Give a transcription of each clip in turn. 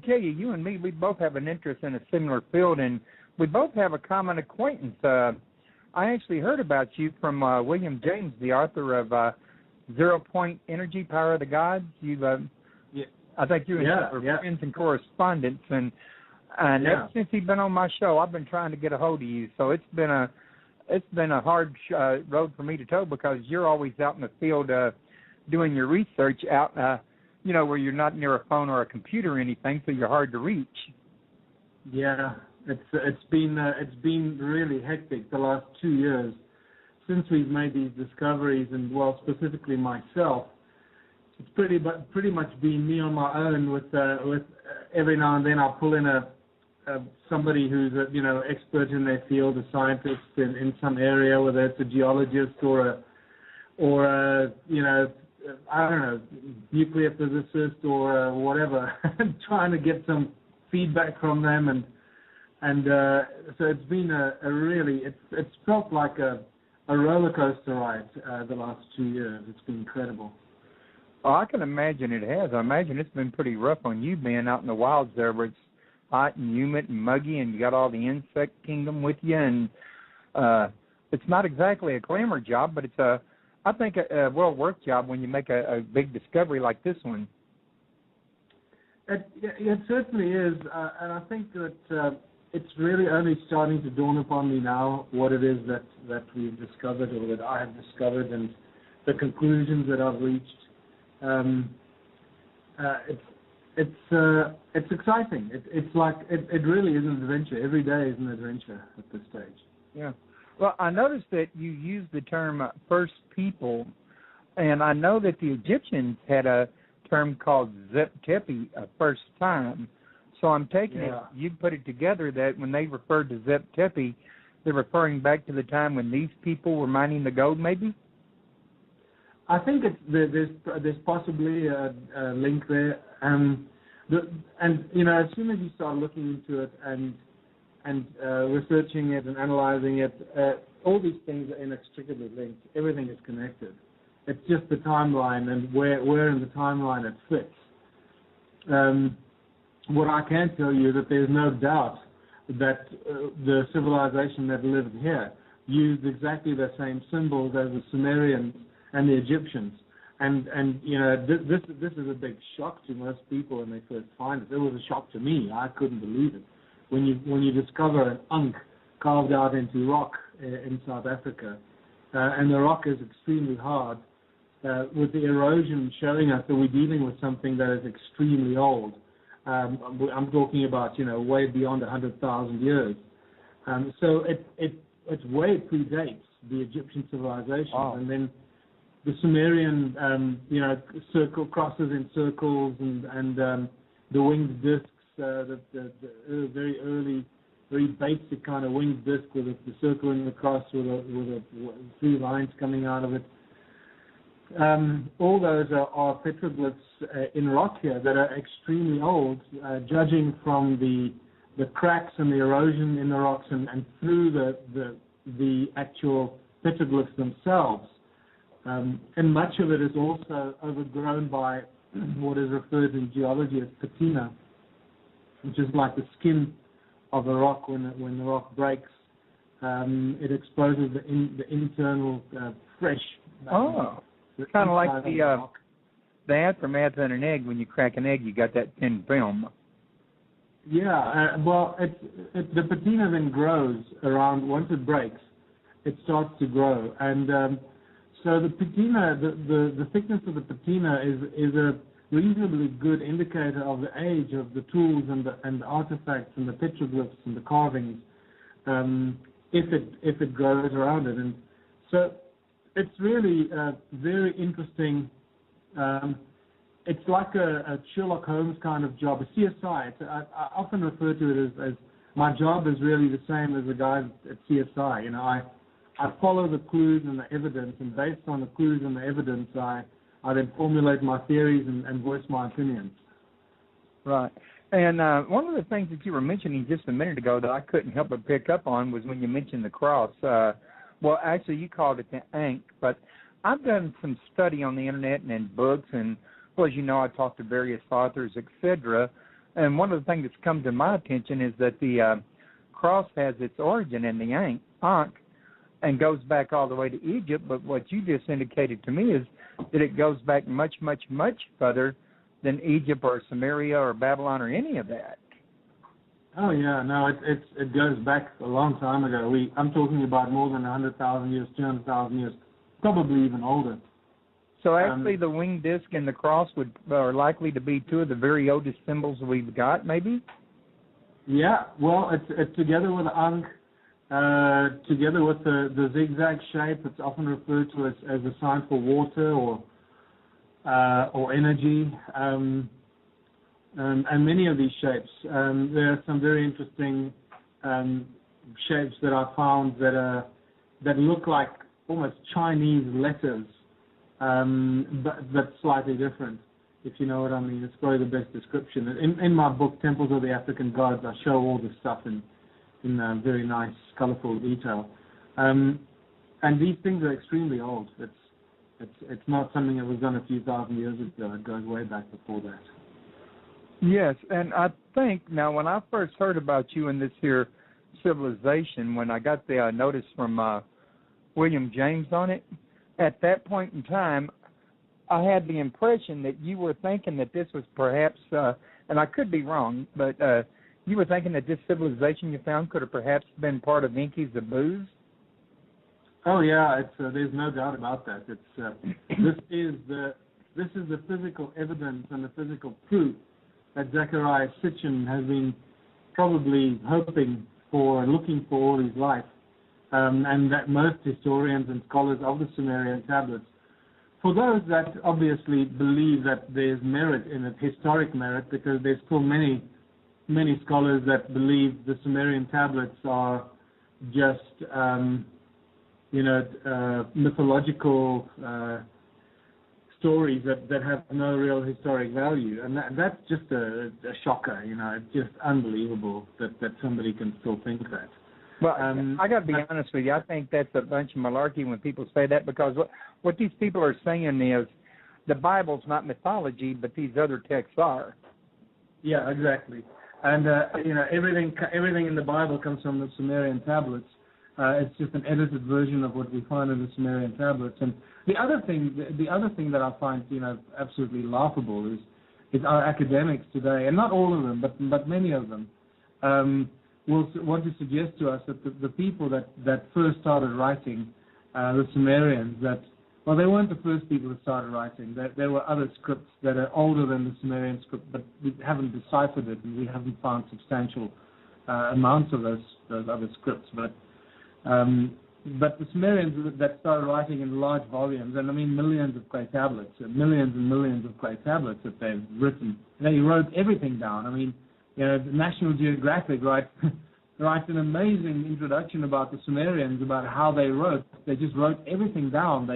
tell you, you and me, we both have an interest in a similar field, and we both have a common acquaintance. I actually heard about you from William James, the author of 0 Point Energy, Power of the Gods. I think you and him are friends and correspondents, and ever since he's been on my show, I've been trying to get a hold of you. So it's been a hard road for me to toe, because you're always out in the field doing your research out, where you're not near a phone or a computer or anything, so you're hard to reach. Yeah, it's been really hectic the last 2 years since we've made these discoveries, and specifically myself. It's pretty much been me on my own with every now and then I'll pull in somebody who's expert in their field, a scientist in some area, whether it's a geologist or I don't know, nuclear physicist or whatever, trying to get some feedback from them, and so it's been a really, it's felt like a roller coaster ride the last 2 years. It's been incredible. Oh, I can imagine it has. I imagine it's been pretty rough on you being out in the wilds there, where it's hot and humid and muggy, and you got all the insect kingdom with you, and it's not exactly a glamour job, but it's I think a well-worth job when you make a big discovery like this one. It certainly is, and I think that it's really only starting to dawn upon me now what it is that we've discovered, or that I have discovered, and the conclusions that I've reached. It's exciting. It's like it really is an adventure. Every day is an adventure at this stage. Yeah. Well, I noticed that you used the term first people, and I know that the Egyptians had a term called Zep Tepi, first time. So I'm taking it, you put it together that when they referred to Zep Tepi, they're referring back to the time when these people were mining the gold, maybe? I think there's possibly a link there, and as soon as you start looking into it and researching it and analyzing it, all these things are inextricably linked. Everything is connected. It's just the timeline and where in the timeline it fits. What I can tell you is that there's no doubt that the civilization that lived here used exactly the same symbols as the Sumerians and the Egyptians, and this is a big shock to most people when they first find it. It was a shock to me. I couldn't believe it when you discover an ankh carved out into rock in South Africa, and the rock is extremely hard, with the erosion showing us that we're dealing with something that is extremely old. I'm talking about way beyond 100,000 years. So it way predates the Egyptian civilization. Wow. And then the Sumerian, circle crosses in circles, and the winged discs, the very early, very basic kind of winged disc with the circle and the cross with a 3 lines coming out of it. All those are petroglyphs in rock here that are extremely old, judging from the cracks and the erosion in the rocks and through the actual petroglyphs themselves. And much of it is also overgrown by what is referred in geology as patina, which is like the skin of the rock. When the rock breaks, it exposes the internal fresh. It's kind of like the aftermath in an egg. When you crack an egg, you got that thin film. Yeah, the patina then grows around. Once it breaks, it starts to grow, and so the patina, the thickness of the patina is a reasonably good indicator of the age of the tools and the artifacts and the petroglyphs and the carvings, if it grows around it. And so it's really very interesting. It's like a Sherlock Holmes kind of job, a CSI. I often refer to it as my job is really the same as the guys at CSI. I follow the clues and the evidence, and based on the clues and the evidence, I then formulate my theories and voice my opinions. Right. And one of the things that you were mentioning just a minute ago that I couldn't help but pick up on was when you mentioned the cross. Well, actually, you called it the ankh, but I've done some study on the Internet and in books, and, well, as you know, I talked to various authors, etc., And one of the things that's come to my attention is that the cross has its origin in the Ankh and goes back all the way to Egypt. But what you just indicated to me is that it goes back much, much, much further than Egypt or Samaria or Babylon or any of that. Oh yeah, no, it goes back a long time ago. I'm talking about more than 100,000 years, 200,000 years, probably even older. So actually, the winged disc and the cross are likely to be two of the very oldest symbols we've got, maybe. Yeah, well, it's together with the Ankh, together with the zigzag shape. It's often referred to as a sign for water or energy. And many of these shapes. There are some very interesting shapes that I found that look like almost Chinese letters, but slightly different, if you know what I mean. It's probably the best description. In my book, Temples of the African Gods, I show all this stuff in very nice, colorful detail. And these things are extremely old. It's not something that was done a few thousand years ago. It goes way back before that. Yes, and I think, now when I first heard about you in this here civilization, when I got the notice from William James on it, at that point in time, I had the impression that you were thinking that this was perhaps, and I could be wrong, but you were thinking that this civilization you found could have perhaps been part of Enki's Abuz? Oh yeah, there's no doubt about that. This is the physical evidence and the physical proof that Zecharia Sitchin has been probably looking for all his life, and that most historians and scholars of the Sumerian tablets, for those that obviously believe that there's merit in it, historic merit, because there's still many scholars that believe the Sumerian tablets are just mythological stories that have no real historic value, and that's just a shocker. It's just unbelievable that somebody can still think that. Well, I got to be honest with you. I think that's a bunch of malarkey when people say that, because what these people are saying is the Bible's not mythology, but these other texts are. Yeah, exactly. And everything in the Bible comes from the Sumerian tablets. It's just an edited version of what we find in the Sumerian tablets. And the other thing that I find absolutely laughable is our academics today, and not all of them, but many of them, will want to suggest to us that the people that first started writing, the Sumerians, they weren't the first people that started writing. There were other scripts that are older than the Sumerian script, but we haven't deciphered it, and we haven't found substantial amounts of those other scripts. But the Sumerians that started writing in large volumes, and I mean millions of clay tablets, millions and millions of clay tablets that they've written. They wrote everything down. I mean, National Geographic writes an amazing introduction about the Sumerians, about how they wrote. They just wrote everything down.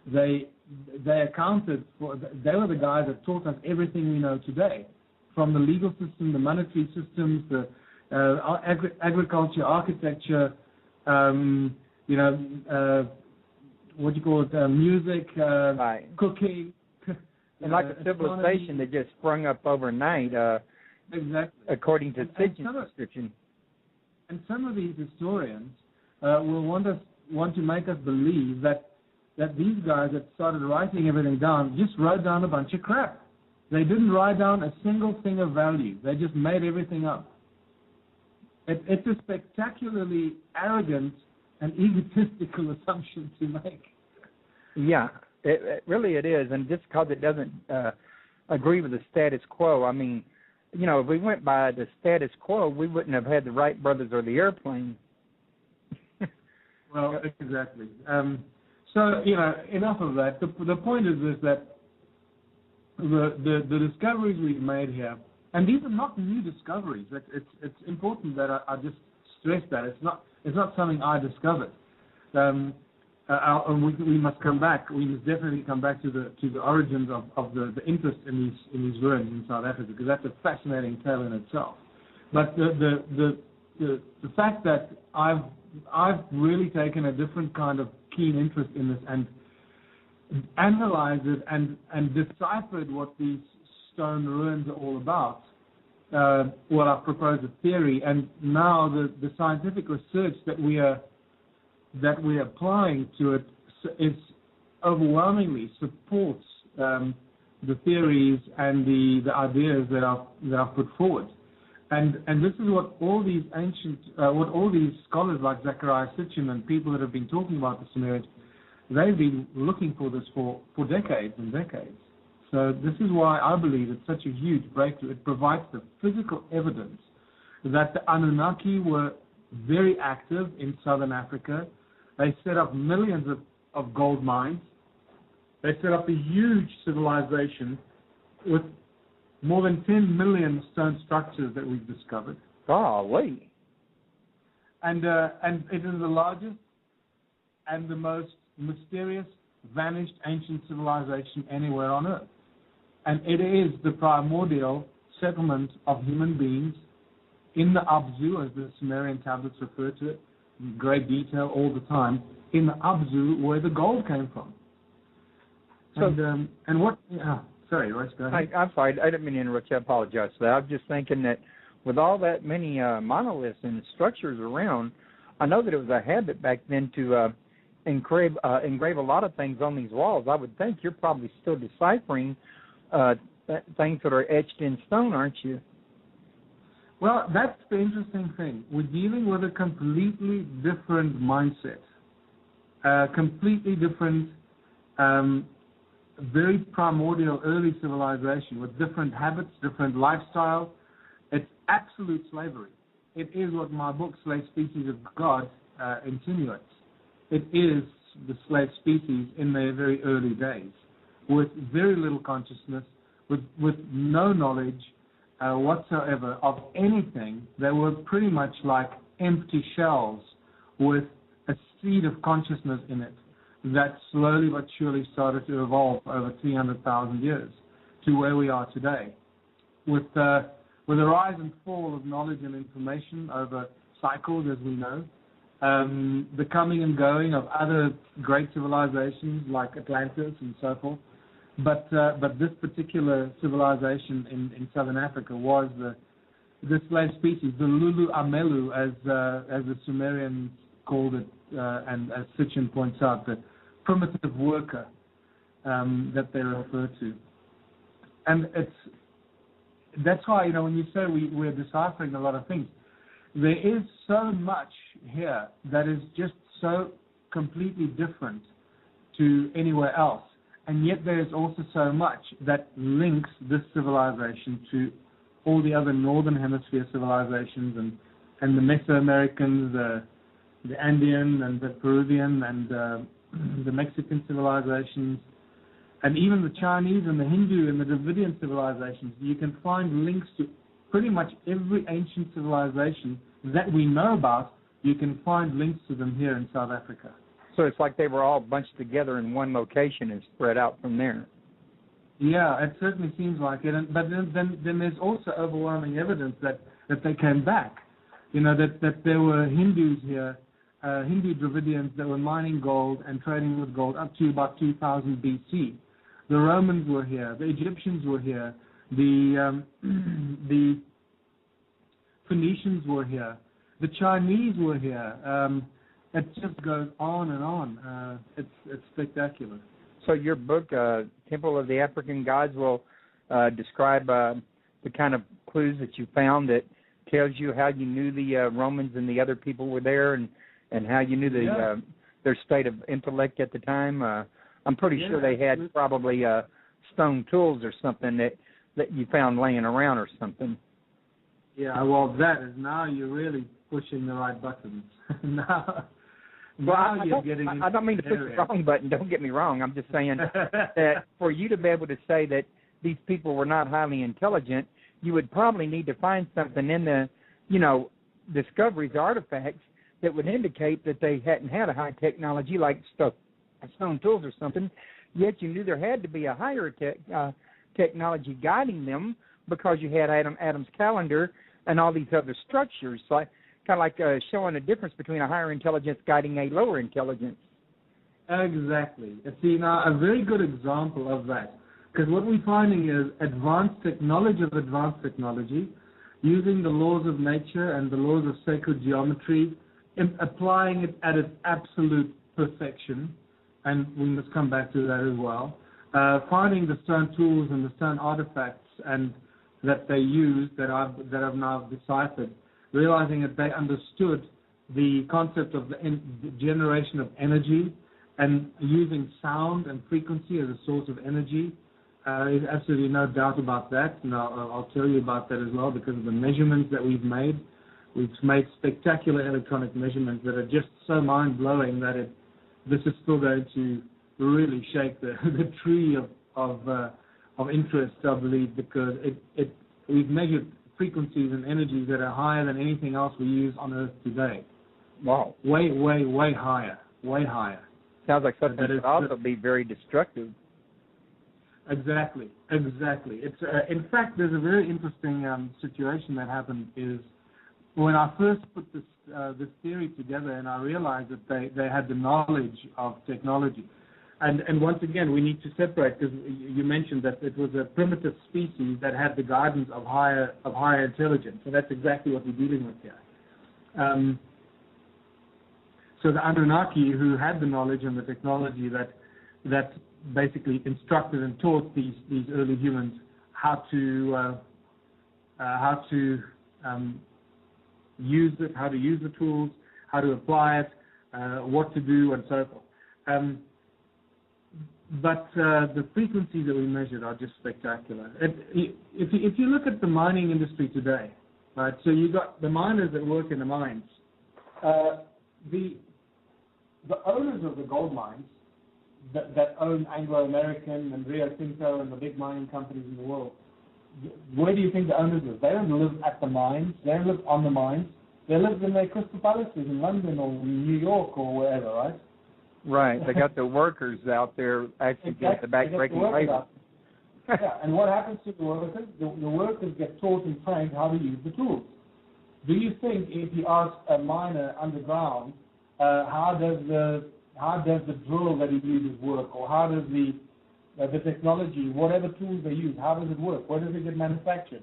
They accounted for. They were the guys that taught us everything we know today, from the legal system, the monetary systems, the agriculture, architecture. What do you call it? Music, right. Cooking, and like a civilization that just sprung up overnight. Exactly. According to Sitchin's description. And some of these historians will want to make us believe that these guys that started writing everything down just wrote down a bunch of crap. They didn't write down a single thing of value. They just made everything up. It's a spectacularly arrogant and egotistical assumption to make. Yeah, it really is. And just because it doesn't agree with the status quo, I mean, if we went by the status quo, we wouldn't have had the Wright brothers or the airplane. Well, exactly. So, enough of that. The point is that the discoveries we've made here, and these are not new discoveries. It's important that I just stress that it's not something I discovered. And we must come back. We must definitely come back to the origins of the interest in these ruins in South Africa, because that's a fascinating tale in itself. But the fact that I've really taken a different kind of keen interest in this and analyzed it and deciphered what these stone ruins are all about I've proposed a theory, and now the scientific research that we're applying to it is overwhelmingly supports the theories and the ideas that are put forward. And this is what all these scholars like Zecharia Sitchin and people that have been talking about the Sumerians, they've been looking for this for decades and decades. So this is why I believe it's such a huge breakthrough. It provides the physical evidence that the Anunnaki were very active in southern Africa. They set up millions of gold mines. They set up a huge civilization with more than 10 million stone structures that we've discovered. Golly. And it is the largest and the most mysterious, vanished ancient civilization anywhere on Earth. And it is the primordial settlement of human beings in the Abzu, as the Sumerian tablets refer to it, in great detail all the time, in the Abzu where the gold came from. So, and what... sorry, Royce, go ahead. I'm sorry, I didn't mean to interrupt you. I apologize for that. I was just thinking that with all that many monoliths and structures around, I know that it was a habit back then to engrave a lot of things on these walls. I would think you're probably still deciphering things that are etched in stone, aren't you? Well, that's the interesting thing. We're dealing with a completely different mindset, completely different, very primordial early civilization with different habits, different lifestyle. It's absolute slavery. It is what my book, Slave Species of God, insinuates. It is the slave species in their very early days, with very little consciousness, with no knowledge whatsoever of anything. They were pretty much like empty shells with a seed of consciousness in it that slowly but surely started to evolve over 300,000 years to where we are today. With the rise and fall of knowledge and information over cycles, as we know, the coming and going of other great civilizations like Atlantis and so forth. But this particular civilization in southern Africa was the slave species, the Lulu Amelu, as the Sumerians called it, and as Sitchin points out, the primitive worker that they refer to. And that's why, when you say we're deciphering a lot of things, there is so much here that is just so completely different to anywhere else. And yet there is also so much that links this civilization to all the other northern hemisphere civilizations and the Mesoamericans, the Andean and the Peruvian and the Mexican civilizations, and even the Chinese and the Hindu and the Dravidian civilizations. You can find links to pretty much every ancient civilization that we know about. You can find links to them here in South Africa. So it's like they were all bunched together in one location and spread out from there. Yeah, it certainly seems like it. But then there's also overwhelming evidence that they came back. That there were Hindus here, Hindu Dravidians that were mining gold and trading with gold up to about 2000 BC. The Romans were here. The Egyptians were here. The Phoenicians were here. The Chinese were here. It just goes on and on. It's spectacular. So your book, Temple of the African Gods, will describe the kind of clues that you found that tells you how you knew the Romans and the other people were there, and how you knew their state of intellect at the time. I'm pretty sure they had probably stone tools or something that you found laying around or something. Yeah, well, that is, now you're really pushing the right buttons. now I you're getting I don't mean to push the wrong button. Don't get me wrong. I'm just saying that for you to be able to say that these people were not highly intelligent, you would probably need to find something in the, discoveries, artifacts that would indicate that they hadn't had a high technology like stone tools or something. Yet you knew there had to be a higher technology guiding them, because you had Adam's calendar and all these other structures. So kind of like showing a difference between a higher intelligence guiding a lower intelligence. Exactly. See, now, a very good example of that, because what we're finding is advanced technology, using the laws of nature and the laws of sacred geometry, applying it at its absolute perfection, and we must come back to that as well. Finding the stone tools and the stone artifacts and that they used that I've now deciphered, realizing that they understood the concept of the generation of energy and using sound and frequency as a source of energy. There's absolutely no doubt about that, and I'll tell you about that as well because of the measurements that we've made. We've made spectacular electronic measurements that are just so mind-blowing that this is still going to really shake the tree of interest, I believe, because we've measured frequencies and energies that are higher than anything else we use on Earth today. Wow. Way, way, way higher. Way higher. Sounds like something that could also be very destructive. Exactly. It's in fact, there's a very interesting situation that happened is when I first put this theory together, and I realized that they had the knowledge of technology. And once again, we need to separate because you mentioned that it was a primitive species that had the guidance of higher intelligence. So that's exactly what we're dealing with here. So the Anunnaki, who had the knowledge and the technology that basically instructed and taught these early humans how to use it, how to use the tools, how to apply it, what to do, and so forth. But the frequencies that we measured are just spectacular. If you look at the mining industry today, right? So you got the miners that work in the mines. The owners of the gold mines that own Anglo American and Rio Tinto and the big mining companies in the world, where do you think the owners live? They don't live at the mines. They don't live on the mines. They live in their crystal palaces in London or in New York or wherever, right? Right. They got the workers out there actually get the back-breaking labor. Yeah, and what happens to the workers? The workers get taught and trained how to use the tools. Do you think if you ask a miner underground, how does the drill that he uses work, or how does the technology, whatever tools they use, how does it work? Where does it get manufactured?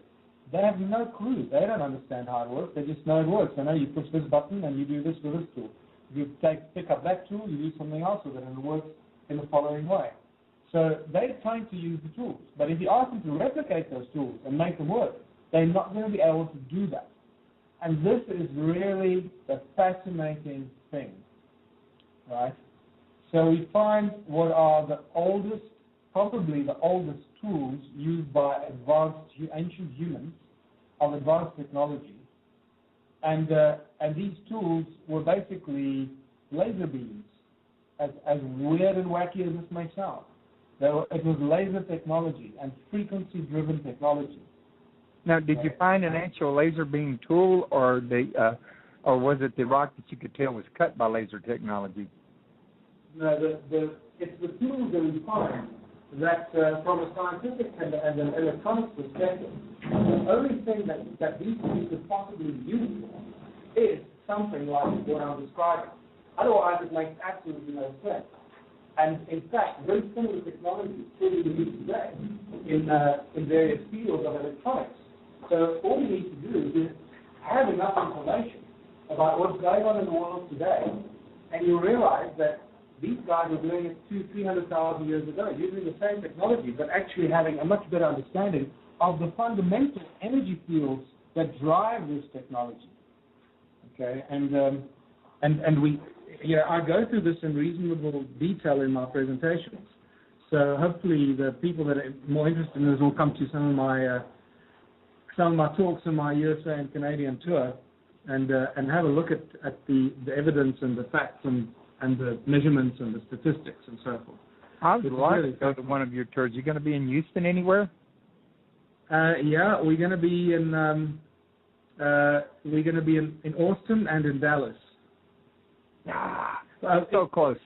They have no clue. They don't understand how it works. They just know it works. They know you push this button and you do this with this tool. You pick up that tool, you do something else with it, and it works in the following way. So they're trying to use the tools. But if you ask them to replicate those tools and make them work, they're not going to be able to do that. And this is really the fascinating thing, right? So we find what are the oldest, probably the oldest tools used by ancient humans of advanced technology. And these tools were basically laser beams, as weird and wacky as this may sound. It was laser technology and frequency-driven technology. Now, did you find an actual laser beam tool, or was it the rock that you could tell was cut by laser technology? No, it's the tools that we find that, from a scientific and an electronics perspective, the only thing that these tools could possibly be used for is something like what I'm describing. Otherwise, it makes absolutely no sense. And in fact, very similar technology still being used today in various fields of electronics. So all you need to do is have enough information about what's going on in the world today, and you realize that these guys were doing it 200,000-300,000 years ago, using the same technology, but actually having a much better understanding of the fundamental energy fields that drive this technology. Okay, and we, I go through this in reasonable detail in my presentations. So hopefully the people that are more interested in this will come to some of my talks on my USA and Canadian tour, and have a look at the evidence and the facts and the measurements and the statistics and so forth. I would like to go to one of your tours. You going to be in Houston anywhere? Yeah, we're going to be in Austin and in Dallas. So close.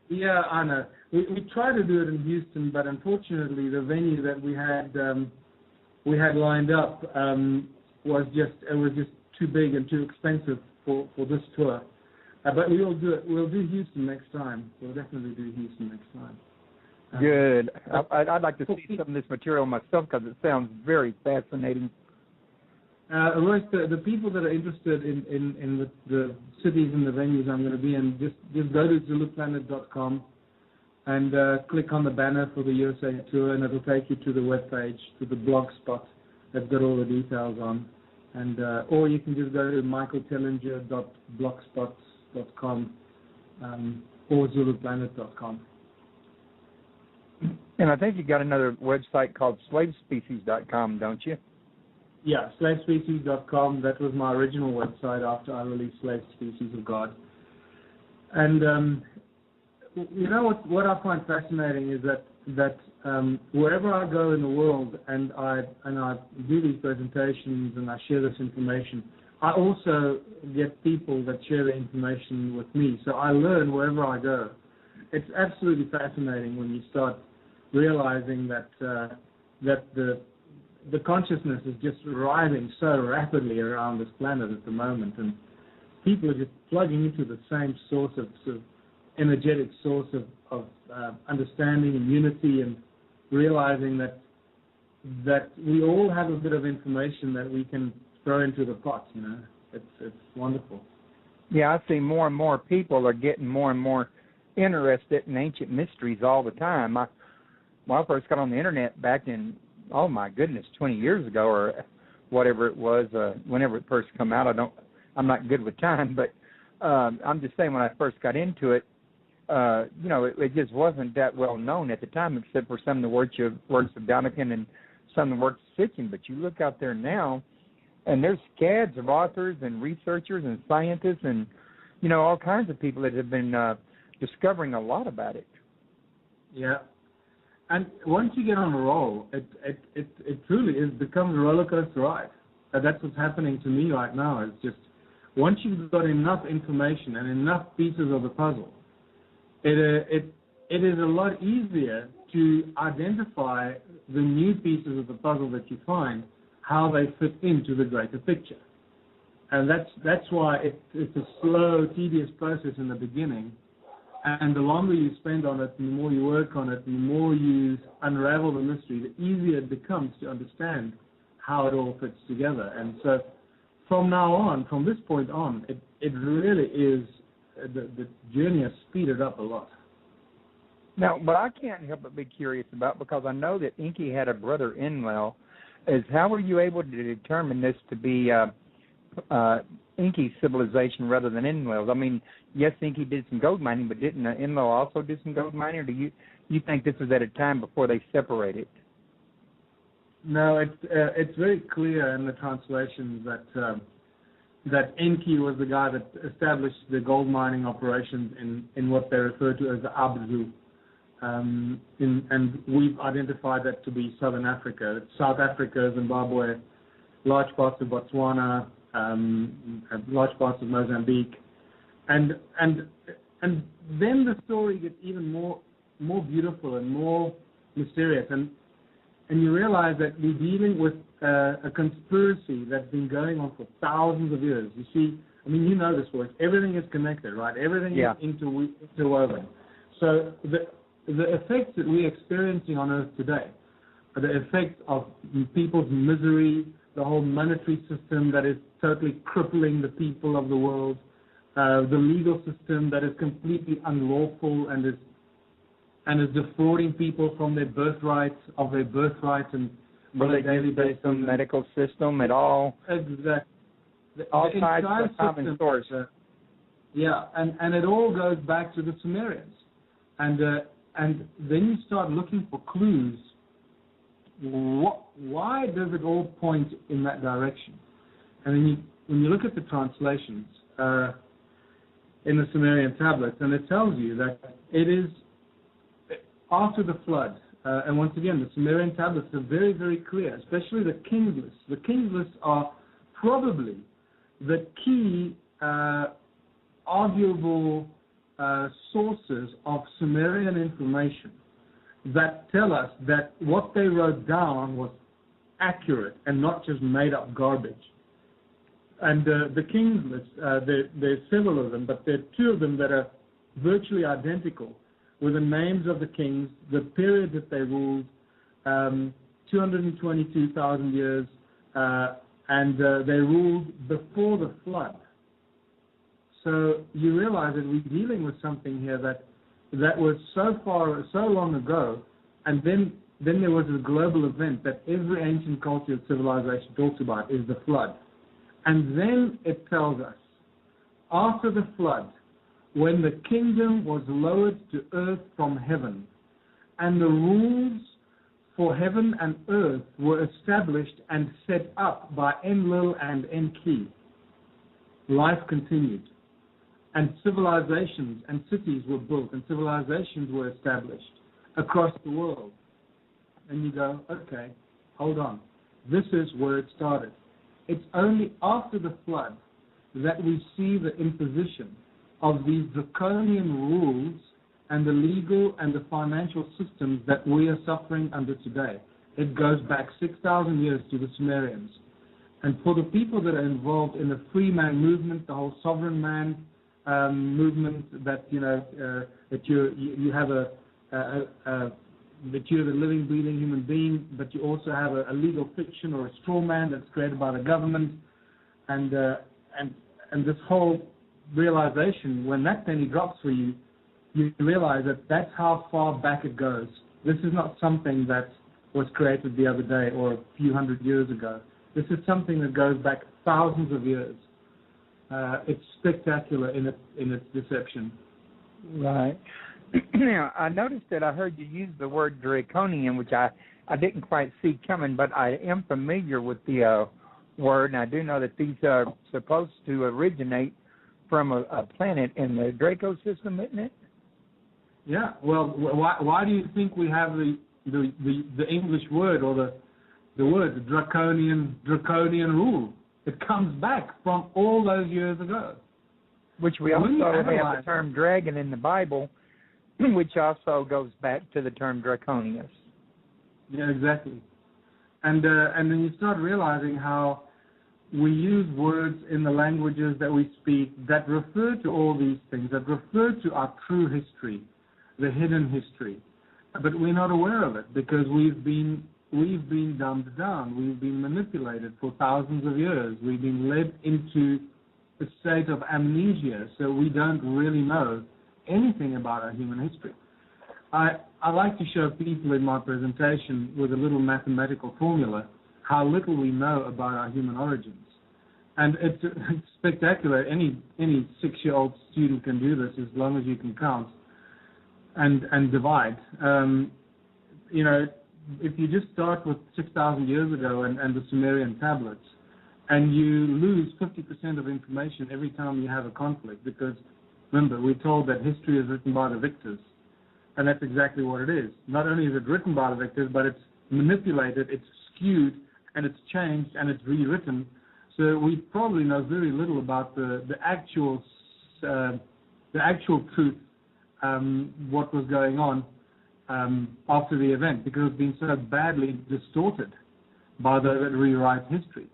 Yeah, I know. We tried to do it in Houston, but unfortunately, the venue that we had lined up was just too big and too expensive for this tour. But we'll do it. We'll do Houston next time. We'll definitely do Houston next time. Good. I'd like to see some of this material myself because it sounds very fascinating. Royce, the people that are interested in the cities and the venues I'm going to be in, just go to ZuluPlanet.com and click on the banner for the USA tour, and it'll take you to the webpage, to the blog spot that's got all the details on. And or you can just go to michaeltellinger.blogspot.com or ZuluPlanet.com. And I think you got another website called slavespecies.com, don't you? Yeah, slavespecies.com. That was my original website after I released Slave Species of God. And you know what I find fascinating is that wherever I go in the world and I do these presentations and I share this information, I also get people that share the information with me. So I learn wherever I go. It's absolutely fascinating when you start realizing that the consciousness is just rising so rapidly around this planet at the moment, and people are just plugging into the same source of sort of energetic source of understanding and unity, and realizing that we all have a bit of information that we can throw into the pot. You know, it's wonderful. Yeah, I see more and more people are getting more and more interested in ancient mysteries all the time. When I first got on the internet back in, oh my goodness, 20 years ago or whatever it was, whenever it first come out, I'm not good with time, but I'm just saying when I first got into it, you know, it just wasn't that well known at the time, except for some of the works of Donican and some of the works of Sitchin. But you look out there now, and there's scads of authors and researchers and scientists and, you know, all kinds of people that have been discovering a lot about it. Yeah. And once you get on a roll, it truly becomes a roller coaster ride. That's what's happening to me right now. It's just once you've got enough information and enough pieces of the puzzle, it is a lot easier to identify the new pieces of the puzzle that you find, how they fit into the greater picture. And that's why it's a slow, tedious process in the beginning. And the longer you spend on it, and the more you work on it, and the more you unravel the mystery, the easier it becomes to understand how it all fits together. And so from now on, from this point on, it really is, the journey has speeded up a lot. Now, what I can't help but be curious about, because I know that Enki had a brother Enlil, is how were you able to determine this to be Enki's civilization rather than Enlil's? I mean, yes, Enki did some gold mining, but didn't Enlil also do some gold mining, or do you think this was at a time before they separated? No, it's very clear in the translations that Enki was the guy that established the gold mining operations in what they refer to as the Abzu. And we've identified that to be Southern Africa. It's South Africa, Zimbabwe, large parts of Botswana, large parts of Mozambique, and then the story gets even more beautiful and more mysterious, and you realize that we're dealing with a conspiracy that's been going on for thousands of years. You see, I mean, you know this works. Everything is connected, right? Everything is interwoven. So the effects that we're experiencing on Earth today are the effects of people's misery, the whole monetary system that is totally crippling the people of the world, the legal system that is completely unlawful and is defrauding people from their birthrights and on a daily basis. The medical system at all. Exactly. All sides of the common source. And it all goes back to the Sumerians. And then you start looking for clues. Why does it all point in that direction? And then when you look at the translations in the Sumerian tablets, and it tells you that it is after the flood. And once again, the Sumerian tablets are very, very clear, especially the King's Lists. The King's Lists are probably the key arguable sources of Sumerian information that tell us that what they wrote down was accurate and not just made up garbage. And the King's List, there's several of them, but there are two of them that are virtually identical, with the names of the kings, the period that they ruled, 222,000 years, and they ruled before the flood. So you realize that we're dealing with something here that was so long ago, and then there was a global event that every ancient culture of civilization talks about, is the flood. And then it tells us, after the flood, when the kingdom was lowered to earth from heaven, and the rules for heaven and earth were established and set up by Enlil and Enki, life continued. And civilizations and cities were built and civilizations were established across the world. And you go, okay, hold on. This is where it started. It's only after the flood that we see the imposition of these draconian rules and the legal and the financial systems that we are suffering under today. It goes back 6,000 years to the Sumerians. And for the people that are involved in the free man movement, the whole sovereign man movement, that that you have that you're the living, breathing human being, but you also have a legal fiction or a straw man that's created by the government, and this whole realization, when that penny drops for you, you realize that that's how far back it goes. This is not something that was created the other day or a few hundred years ago. This is something that goes back thousands of years. It's spectacular in its deception. Right. Now, I noticed that I heard you use the word draconian, which I didn't quite see coming, but I am familiar with the word, and I do know that these are supposed to originate from a planet in the Draco system, isn't it? Yeah. Well, why do you think we have the English word or the word draconian rule? It comes back from all those years ago. Which we also have the term dragon in the Bible, which also goes back to the term draconius. Yeah, exactly. And then you start realizing how we use words in the languages that we speak that refer to all these things, that refer to our true history, the hidden history. But we're not aware of it because we've been dumbed down. We've been manipulated for thousands of years. We've been led into a state of amnesia, so we don't really know anything about our human history. I like to show people in my presentation with a little mathematical formula how little we know about our human origins. And it's spectacular. Any 6-year-old student can do this as long as you can count and divide. If you just start with 6,000 years ago and the Sumerian tablets, and you lose 50% of information every time you have a conflict, because remember, we're told that history is written by the victors, and that's exactly what it is. Not only is it written by the victors, but it's manipulated, it's skewed, and it's changed, and it's rewritten. So we probably know very little about the actual truth, what was going on after the event, because it's been so badly distorted by those that rewrite history.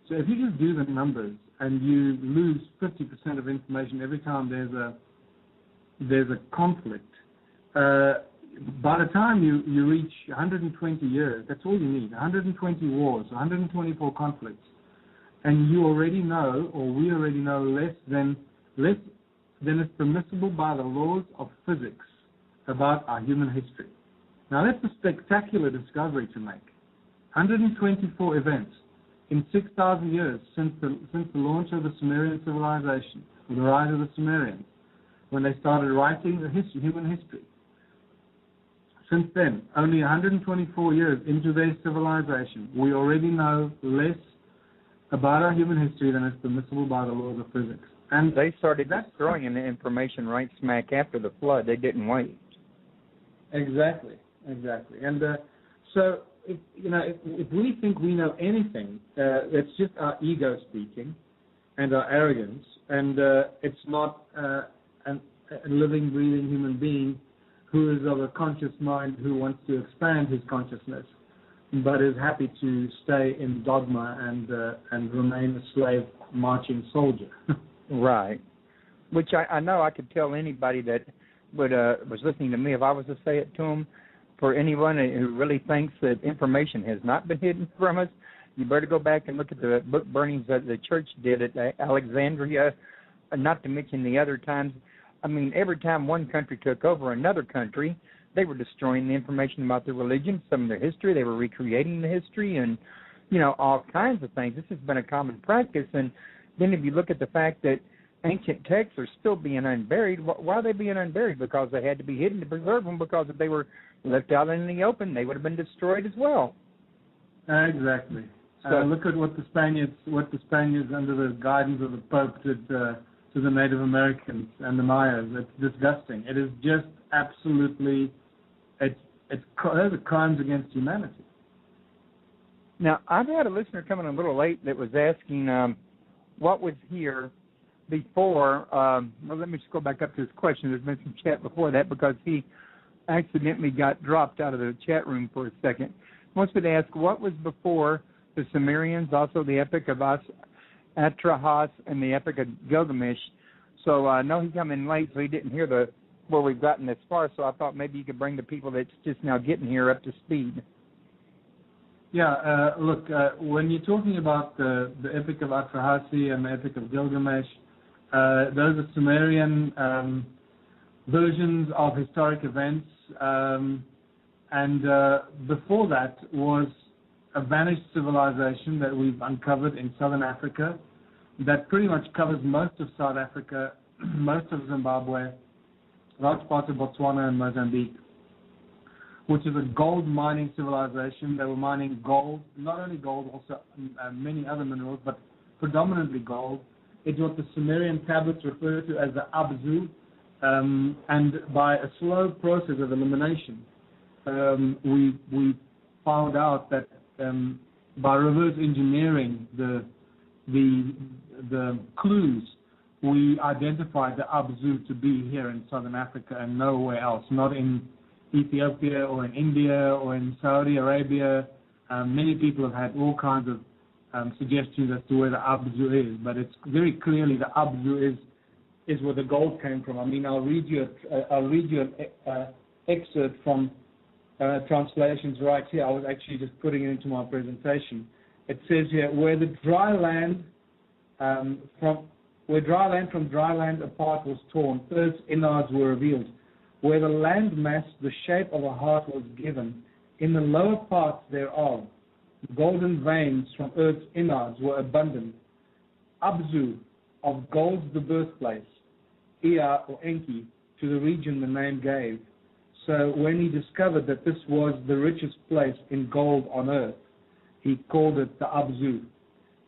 So if you just do the numbers and you lose 50% of information every time there's a conflict, by the time you reach 120 years, that's all you need, 120 wars, 124 conflicts, and you already know, or we already know, less than is permissible by the laws of physics about our human history. Now that's a spectacular discovery to make. 124 events in 6,000 years since the launch of the Sumerian civilization, or the rise of the Sumerians, when they started writing the human history. Since then, only 124 years into their civilization, we already know less about our human history than is permissible by the laws of physics. And they started destroying the information right smack after the flood. They didn't wait. Exactly. And so, if we think we know anything, it's just our ego speaking and our arrogance, and it's not a living, breathing human being who is of a conscious mind who wants to expand his consciousness, but is happy to stay in dogma and remain a slave marching soldier. Right. Which I know I could tell anybody that was listening to me, if I was to say it to them, for anyone who really thinks that information has not been hidden from us, You better go back and look at the book burnings that the church did at Alexandria, not to mention the other times. I mean, every time one country took over another country, they were destroying the information about their religion, some of their history. They were recreating the history and, all kinds of things. This has been a common practice. And then if you look at the fact that ancient texts are still being unburied, why are they being unburied? Because they had to be hidden to preserve them, because if they were left out in the open, they would have been destroyed as well. Exactly. So look at what the Spaniards under the guidance of the Pope did to the Native Americans and the Mayas. It's disgusting. It is just absolutely, those are crimes against humanity. Now, I've had a listener coming a little late that was asking what was here before. Well, let me just go back up to his question. There's been some chat before that because he accidentally got dropped out of the chat room for a second. He wants me to ask what was before the Sumerians, also the Epic of Atrahasis and the Epic of Gilgamesh. So I know he come in late, so he didn't hear where we've gotten this far, so I thought maybe you could bring the people that's just now getting here up to speed. Yeah, look, when you're talking about the Epic of Atrahasis and the Epic of Gilgamesh, those are Sumerian versions of historic events, and before that was a vanished civilization that we've uncovered in southern Africa that pretty much covers most of South Africa, most of Zimbabwe, large parts of Botswana and Mozambique, which is a gold mining civilization. They were mining gold, not only gold, also many other minerals, but predominantly gold. It's what the Sumerian tablets refer to as the Abzu, and by a slow process of elimination, we found out that by reverse engineering the clues, we identified the Abzu to be here in southern Africa and nowhere else, not in Ethiopia or in India or in Saudi Arabia. Many people have had all kinds of suggestions as to where the Abzu is, but it's very clearly the Abzu is where the gold came from. I mean, I'll read you an excerpt from translations right here. I was actually just putting it into my presentation. It says here, where dry land from dry land apart was torn, Earth's innards were revealed. Where the land mass, the shape of a heart was given, in the lower parts thereof, golden veins from Earth's innards were abundant. Abzu, of gold's the birthplace, Ea or Enki, to the region the name gave. So when he discovered that this was the richest place in gold on Earth, he called it the Abzu.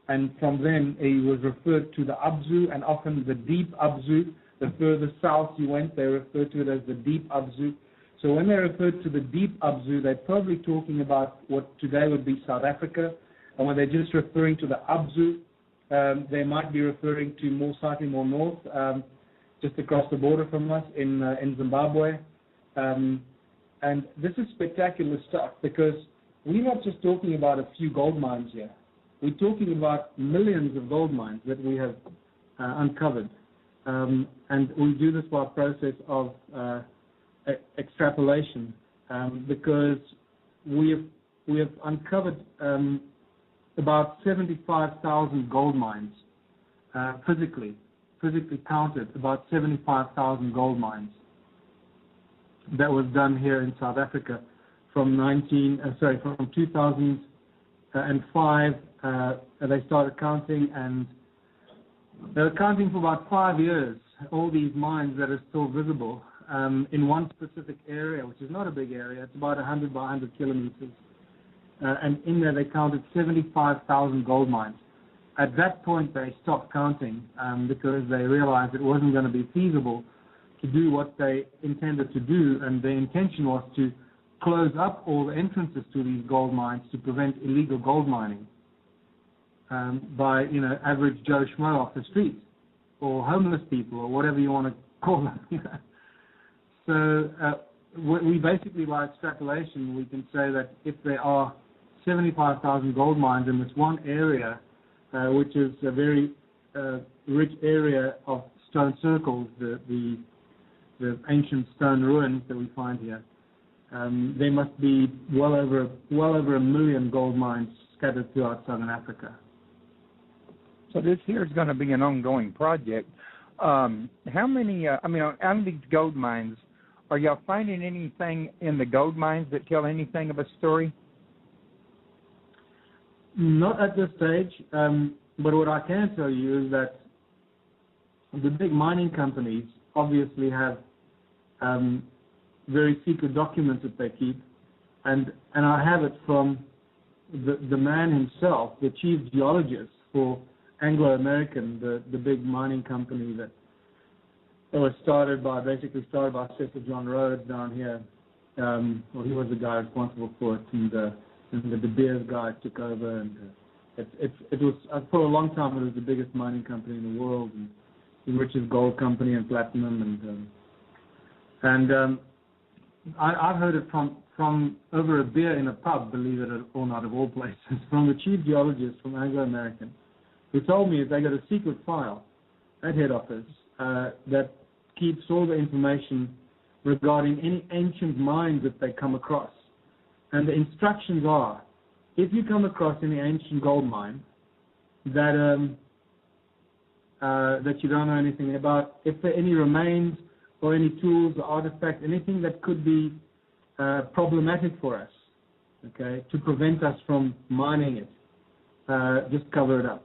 And from then he was referred to the Abzu, and often the deep Abzu. The further south you went, they referred to it as the deep Abzu. So when they referred to the deep Abzu, they're probably talking about what today would be South Africa. And when they're just referring to the Abzu, they might be referring to slightly more north, just across the border from us in Zimbabwe. And this is spectacular stuff, because we're not just talking about a few gold mines here. We're talking about millions of gold mines that we have uncovered. And we do this by a process of extrapolation, because we have uncovered about 75,000 gold mines, physically counted, about 75,000 gold mines. That was done here in South Africa from 2005. They started counting, and they were counting for about 5 years, all these mines that are still visible in one specific area, which is not a big area. It's about 100 by 100 kilometers. And in there they counted 75,000 gold mines. At that point they stopped counting because they realized it wasn't going to be feasible to do what they intended to do, and their intention was to close up all the entrances to these gold mines to prevent illegal gold mining by average Joe Schmo off the street, or homeless people, or whatever you want to call them. So we basically, by extrapolation, we can say that if there are 75,000 gold mines in this one area, which is a very rich area of stone circles, the ancient stone ruins that we find here, there must be well over a million gold mines scattered throughout southern Africa. So this here is going to be an ongoing project. How many, out of these gold mines, are y'all finding anything in the gold mines that tell anything of a story? Not at this stage, but what I can tell you is that the big mining companies obviously have very secret documents that they keep, and I have it from the man himself, the chief geologist for Anglo American, the big mining company that was started by Cecil John Rhodes down here. Well, he was the guy responsible for it, and the De Beers guy took over, and it was for a long time it was the biggest mining company in the world, and the richest gold company and platinum, and I've heard it from over a beer in a pub, believe it or not, of all places, from the chief geologist from Anglo American, who told me that they got a secret file at head office that keeps all the information regarding any ancient mines that they come across. And the instructions are, if you come across any ancient gold mine that you don't know anything about, if there are any remains or any tools or artifacts, anything that could be problematic for us, okay, to prevent us from mining it, just cover it up.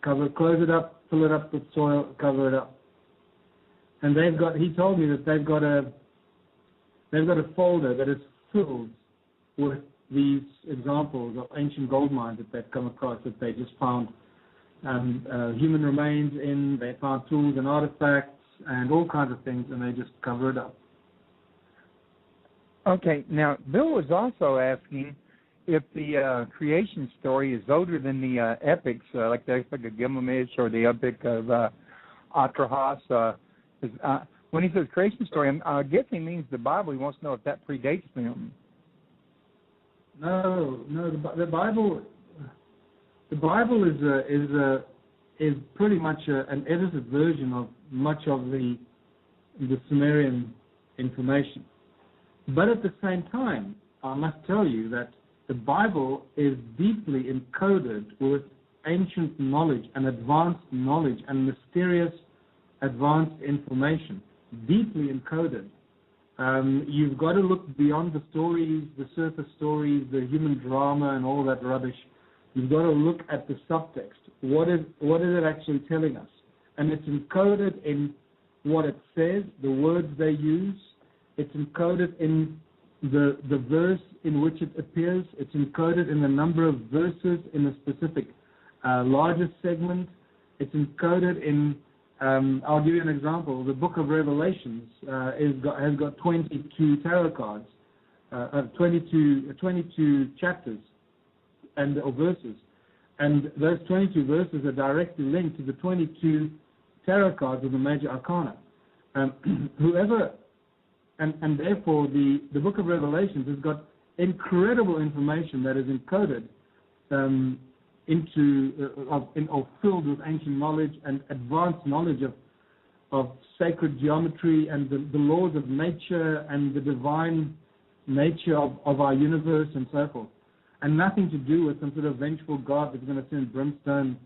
Close it up, fill it up with soil, cover it up. And he told me that they've got a folder that is filled with these examples of ancient gold mines that they've come across, that they just found human remains in, they found tools and artifacts and all kinds of things, and they just cover it up. Okay, now Bill was also asking if the creation story is older than the epics, like the Epic of Gilgamesh or the Epic of Atrahasis. When he says creation story, I guess he means the Bible. He wants to know if that predates them. No, the Bible is pretty much an edited version of much of the Sumerian information. But at the same time, I must tell you that the Bible is deeply encoded with ancient knowledge and advanced knowledge and mysterious advanced information, deeply encoded. You've got to look beyond the stories, the surface stories, the human drama and all that rubbish. You've got to look at the subtext. What is it actually telling us? And it's encoded in what it says, the words they use. It's encoded in the verse in which it appears. It's encoded in the number of verses in a specific larger segment. It's encoded in, I'll give you an example. The book of Revelations has got 22 tarot cards, 22 chapters or verses. And those 22 verses are directly linked to the 22 tarot cards of the major arcana. And therefore, the book of Revelations has got incredible information that is encoded or filled with ancient knowledge and advanced knowledge of sacred geometry and the laws of nature and the divine nature of our universe and so forth. And nothing to do with some sort of vengeful God that's going to send brimstone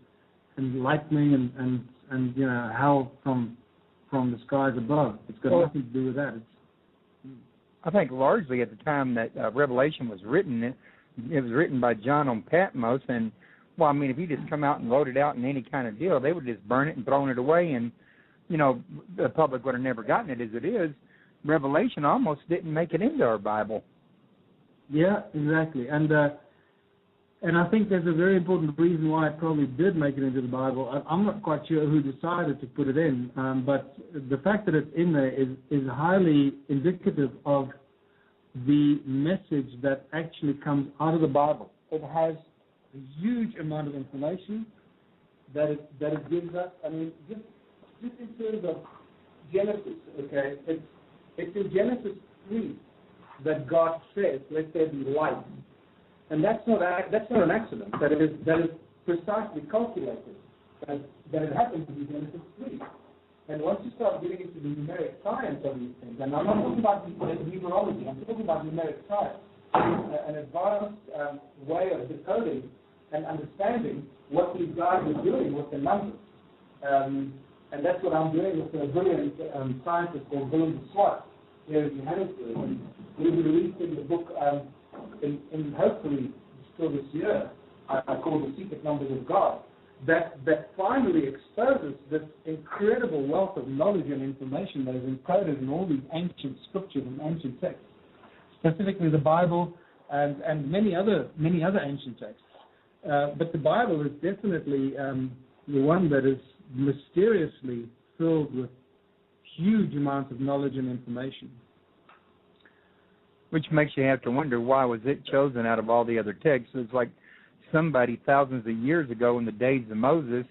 and lightning and hell from the skies above. It's got nothing to do with that. I think largely at the time that Revelation was written, it was written by John on Patmos, and if he just come out and wrote it out in any kind of deal, they would just burn it and thrown it away, and the public would have never gotten it as it is. Revelation almost didn't make it into our Bible. Yeah, exactly, and I think there's a very important reason why it probably did make it into the Bible. I'm not quite sure who decided to put it in, but the fact that it's in there is highly indicative of the message that actually comes out of the Bible. It has a huge amount of information that it gives us. I mean, just in terms of Genesis, okay, it's in Genesis 3 that God says, "Let there be light." And that's not an accident. That is precisely calculated. That it happens to be Genesis 3. And once you start getting into the numeric science of these things, and I'm not talking about numerology, I'm talking about numeric science, an advanced way of decoding and understanding what these guys are doing with the numbers. And that's what I'm doing with a brilliant scientist called Willem de Swart here in Johannesburg. And we'll be releasing the book in hopefully still this year. I call The Secret Numbers of God. That finally exposes this incredible wealth of knowledge and information that is encoded in all these ancient scriptures and ancient texts, specifically the Bible and many other ancient texts. But the Bible is definitely the one that is mysteriously filled with huge amounts of knowledge and information. Which makes you have to wonder, why was it chosen out of all the other texts? It's like somebody thousands of years ago in the days of Moses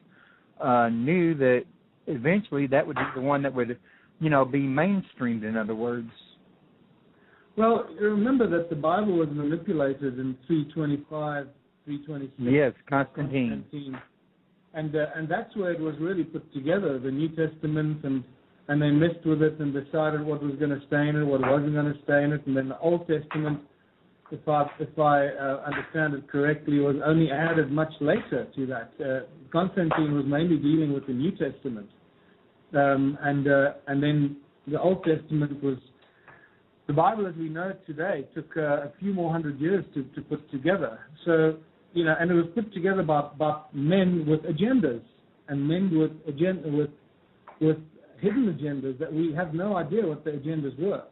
knew that eventually that would be the one that would, be mainstreamed, in other words. Well, remember that the Bible was manipulated in 325, 326. Yes, Constantine. And that's where it was really put together, the New Testament, and they messed with it and decided what was going to stay in it, what wasn't going to stay in it, and then the Old Testament, if I understand it correctly, was only added much later to that. Constantine was mainly dealing with the New Testament, and then the Old Testament was, the Bible as we know it today took a few more hundred years to put together. So, and it was put together by men with agendas, and men with hidden agendas that we have no idea what the agendas were.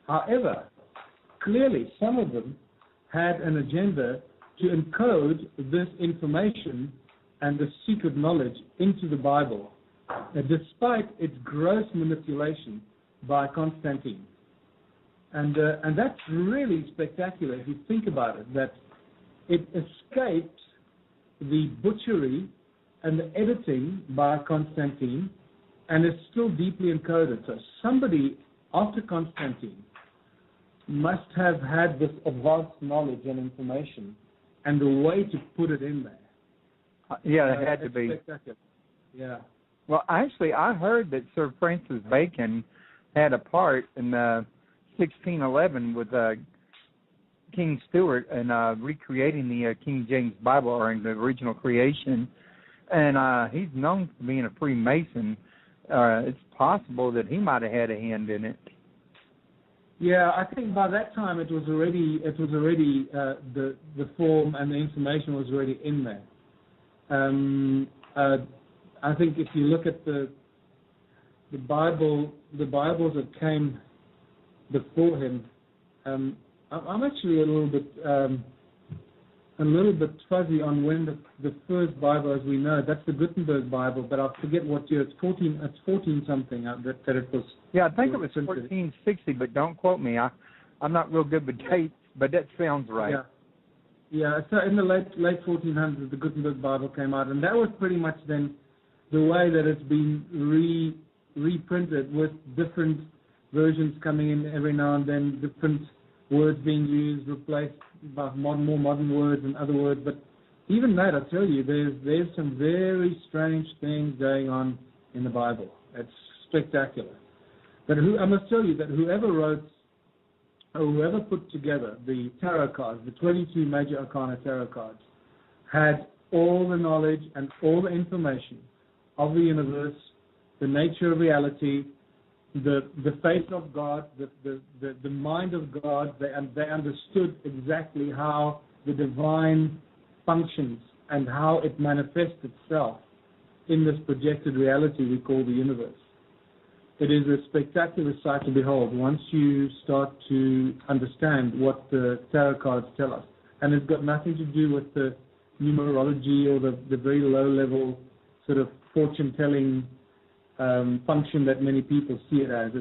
However, clearly some of them had an agenda to encode this information and the secret knowledge into the Bible, despite its gross manipulation by Constantine. And that's really spectacular if you think about it, that it escaped the butchery and the editing by Constantine and is still deeply encoded. So somebody after Constantine must have had this advanced knowledge and information and a way to put it in there. Yeah, it had to be. Spectacular. Yeah. Well, actually, I heard that Sir Francis Bacon had a part in 1611 with King Stuart in recreating the King James Bible, or in the original creation. And he's known for being a Freemason. It's possible that he might have had a hand in it. Yeah, I think by that time it was already the form and the information was already in there. I think if you look at the Bibles that came before him, I'm actually a little bit fuzzy on when the first Bible, as we know, that's the Gutenberg Bible, but I forget what year. It's 14 something that it was. Yeah, I think it was 1460, but don't quote me. I'm not real good with dates, but that sounds right. Yeah. So in the late 1400s, the Gutenberg Bible came out, and that was pretty much then the way that it's been reprinted, with different versions coming in every now and then, different words being used, replaced by more modern words and other words. But even that, I tell you, there's some very strange things going on in the Bible. It's spectacular. But I must tell you that whoever put together the tarot cards, the 22 major arcana tarot cards, had all the knowledge and all the information of the universe, the nature of reality, the face of God, the mind of God. They understood exactly how the divine functions and how it manifests itself in this projected reality we call the universe. It is a spectacular sight to behold once you start to understand what the tarot cards tell us. And it's got nothing to do with the numerology or the very low-level sort of fortune-telling function that many people see it as.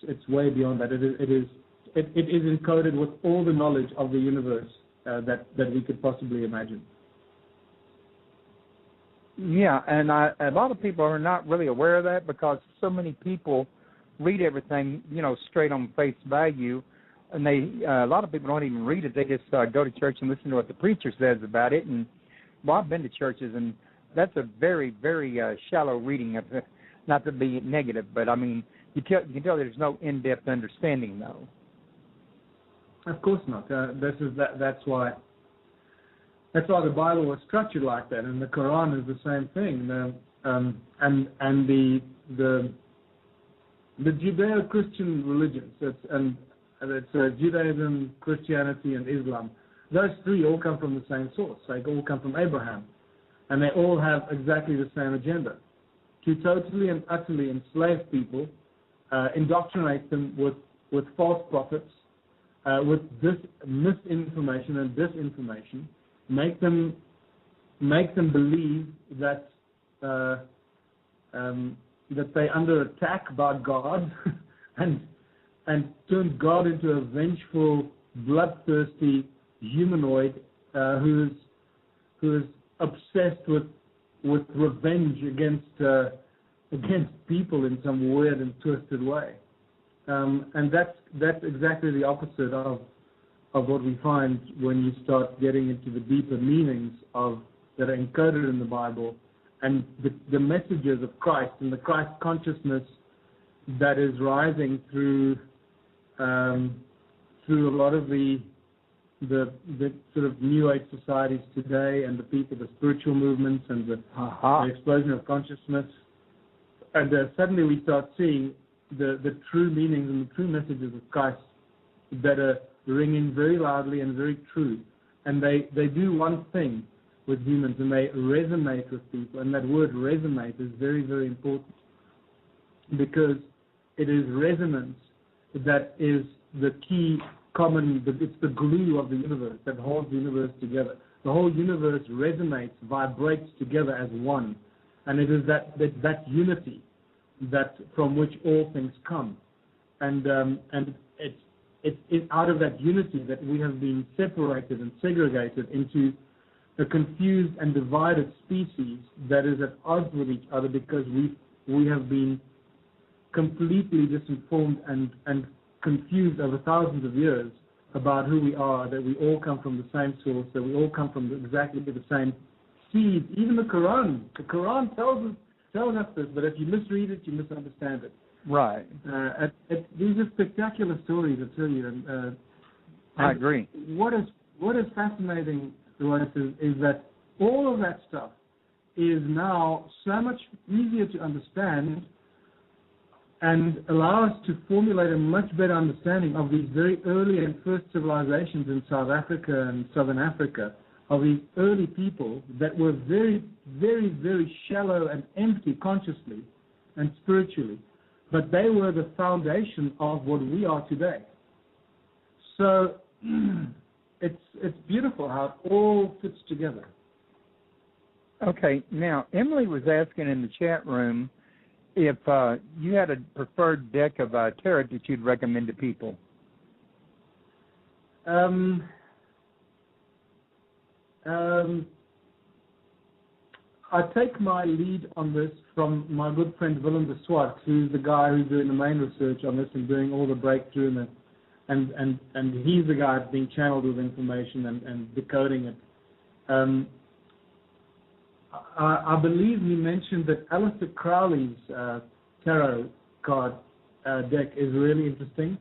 It's way beyond that. It is encoded with all the knowledge of the universe that we could possibly imagine. Yeah, and a lot of people are not really aware of that, because so many people read everything, straight on face value, and a lot of people don't even read it. They just go to church and listen to what the preacher says about it. And I've been to churches, and that's a very, very shallow reading of it. Not to be negative, but I mean, you can tell there's no in-depth understanding, though. Of course not. That's why That's why the Bible was structured like that, and the Quran is the same thing. And the Judeo-Christian religions, it's Judaism, Christianity, and Islam. Those three all come from the same source. They all come from Abraham, and they all have exactly the same agenda: to totally and utterly enslave people, indoctrinate them with false prophets, with misinformation and disinformation, make them believe that that they're under attack by God, and turn God into a vengeful, bloodthirsty humanoid who is obsessed with revenge against people in some weird and twisted way. And that's exactly the opposite of what we find when you start getting into the deeper meanings that are encoded in the Bible, and the messages of Christ and the Christ consciousness that is rising through a lot of the sort of New Age societies today, and the spiritual movements, and the explosion of consciousness. And suddenly we start seeing the true meanings and the true messages of Christ that are ringing very loudly and very true. And they do one thing with humans, and they resonate with people. And that word resonate is very, very important, because it is resonance that is the key common, it's the glue of the universe that holds the universe together. The whole universe resonates, vibrates together as one. And it is that unity that from which all things come. And it's out of that unity that we have been separated and segregated into a confused and divided species that is at odds with each other, because we have been completely disinformed and confused over thousands of years about who we are, that we all come from the same source, that we all come from exactly the same seed. Even the Quran tells us this, but if you misread it, you misunderstand it. Right. These are spectacular stories, I tell you. And I agree. What is fascinating to us is that all of that stuff is now so much easier to understand, and allow us to formulate a much better understanding of these very early and first civilizations in South Africa and Southern Africa, of these early people that were very, very, very shallow and empty consciously and spiritually, but they were the foundation of what we are today. So it's beautiful how it all fits together. Okay, now Emily was asking in the chat room if you had a preferred deck of tarot that you'd recommend to people. I take my lead on this from my good friend Willem de Swart, who's the guy who's doing the main research on this and doing all the breakthrough, and he's the guy that's being channeled with information and decoding it. I believe he mentioned that Aleister Crowley's tarot card deck is really interesting,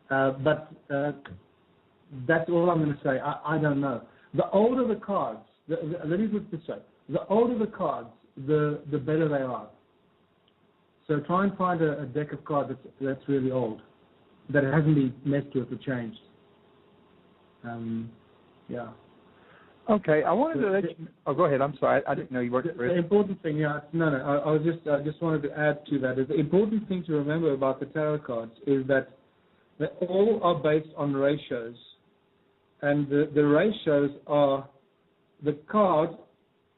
but that's all I'm going to say. I don't know. The older the cards, let me put it this way, the older the cards, the better they are. So try and find a deck of cards that's really old, that it hasn't been messed with or changed. Yeah. Okay, I wanted to let you. Oh, go ahead. I'm sorry. I didn't know you worked for it. The important thing, I just wanted to add to that. The important thing to remember about the tarot cards is that they all are based on ratios, and the ratios are the card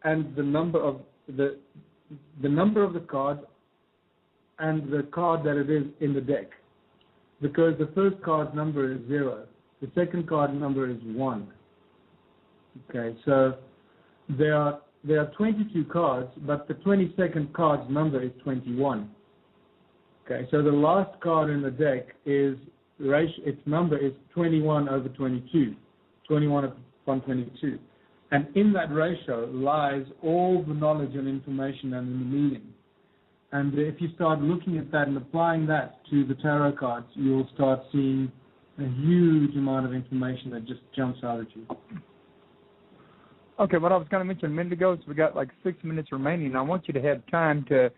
and the number of the number of the card and the card that it is in the deck. Because the first card's number is 0, the second card number is 1. Okay, so there are 22 cards, but the 22nd card's number is 21. Okay, so the last card in the deck its number is 21 over 22, 21 upon 22. And in that ratio lies all the knowledge and information and the meaning. And if you start looking at that and applying that to the tarot cards, you'll start seeing a huge amount of information that just jumps out at you. Okay, what I was going to mention a minute ago is we got like 6 minutes remaining. I want you to have time to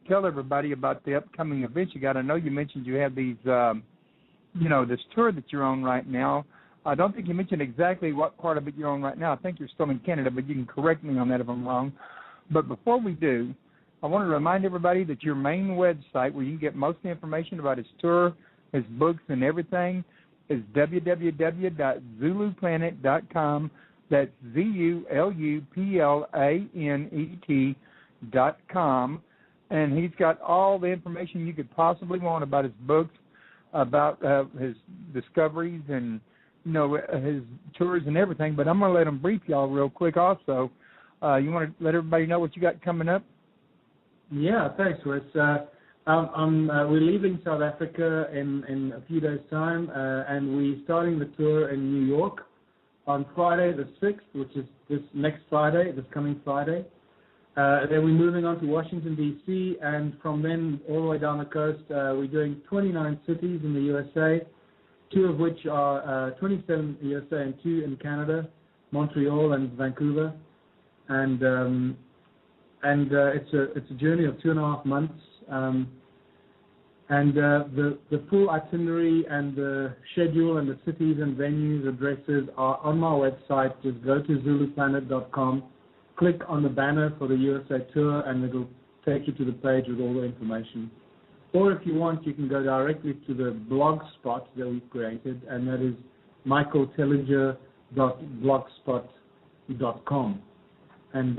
tell everybody about the upcoming events you got. I know you mentioned you have these, this tour that you're on right now. I don't think you mentioned exactly what part of it you're on right now. I think you're still in Canada, but you can correct me on that if I'm wrong. But before we do, I want to remind everybody that your main website, where you can get most of the information about his tour, his books, and everything, is www.zuluplanet.com. That's ZULUPLANET.com. And he's got all the information you could possibly want about his books, about his discoveries, and his tours and everything. But I'm going to let him brief y'all real quick also. You want to let everybody know what you got coming up? Yeah, thanks, Wes. We're leaving South Africa in a few days' time, and we're starting the tour in New York on Friday the 6th, which is this coming Friday. Then we're moving on to Washington, D.C., and from then all the way down the coast, we're doing 29 cities in the USA, 2 of which are 27 USA and 2 in Canada, Montreal and Vancouver. And it's a journey of 2.5 months. The full itinerary and the schedule and the cities and venues, addresses are on my website. Just go to ZuluPlanet.com, click on the banner for the USA tour, and it'll take you to the page with all the information. Or if you want, you can go directly to the blog spot that we've created, and that is michaeltellinger.blogspot.com. And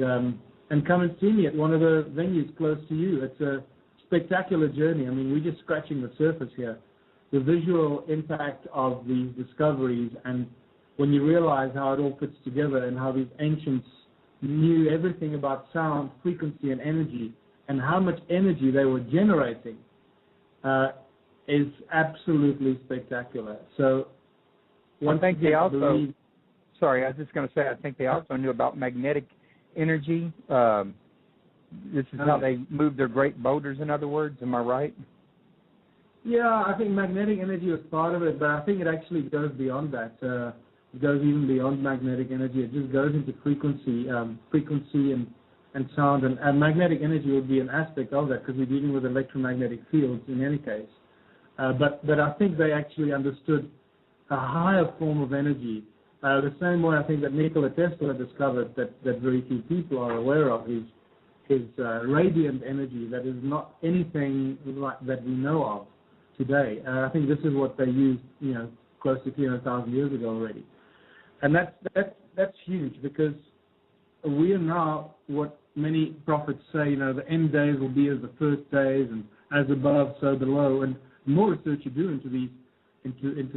come and see me at one of the venues close to you. It's a spectacular journey. I mean, we're just scratching the surface here. The visual impact of these discoveries, and when you realize how it all fits together and how these ancients knew everything about sound, frequency, and energy, and how much energy they were generating, is absolutely spectacular. So, I think they also, sorry, I was just going to say, I think they also knew about magnetic energy. This is how they move their great boulders, in other words. Am I right? Yeah, I think magnetic energy was part of it, but I think it actually goes beyond that. It goes even beyond magnetic energy. It just goes into frequency and sound. And magnetic energy would be an aspect of that because we're dealing with electromagnetic fields in any case. But I think they actually understood a higher form of energy. The same way I think that Nikola Tesla discovered that very few people are aware of his radiant energy that is not anything like that we know of today. I think this is what they used, close to 300,000 years ago already. And that's huge because we are now what many prophets say, the end days will be as the first days, and as above, so below. And the more research you do into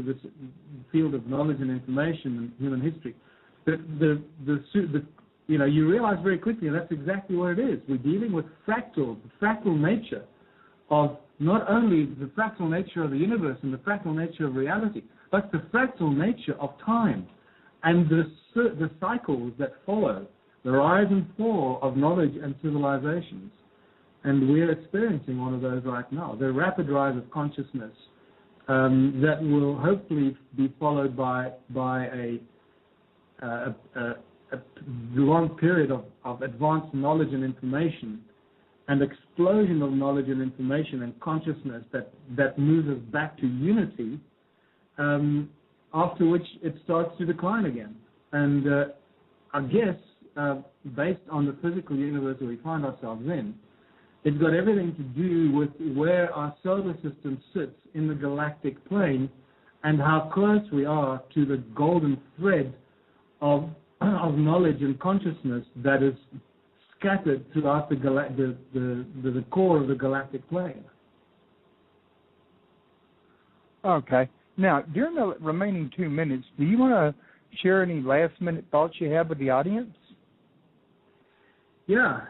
this field of knowledge and information and human history, you realize very quickly, and that's exactly what it is. We're dealing with the fractal nature of not only the fractal nature of the universe and the fractal nature of reality, but the fractal nature of time and the cycles that follow, the rise and fall of knowledge and civilizations. And we're experiencing one of those right now, the rapid rise of consciousness that will hopefully be followed by a long period of advanced knowledge and information, and explosion of knowledge and information and consciousness that moves us back to unity, after which it starts to decline again. And I guess, based on the physical universe that we find ourselves in, it's got everything to do with where our solar system sits in the galactic plane and how close we are to the golden thread of knowledge and consciousness that is scattered throughout the core of the galactic plane. Okay. Now, during the remaining 2 minutes, do you want to share any last-minute thoughts you have with the audience? Yeah.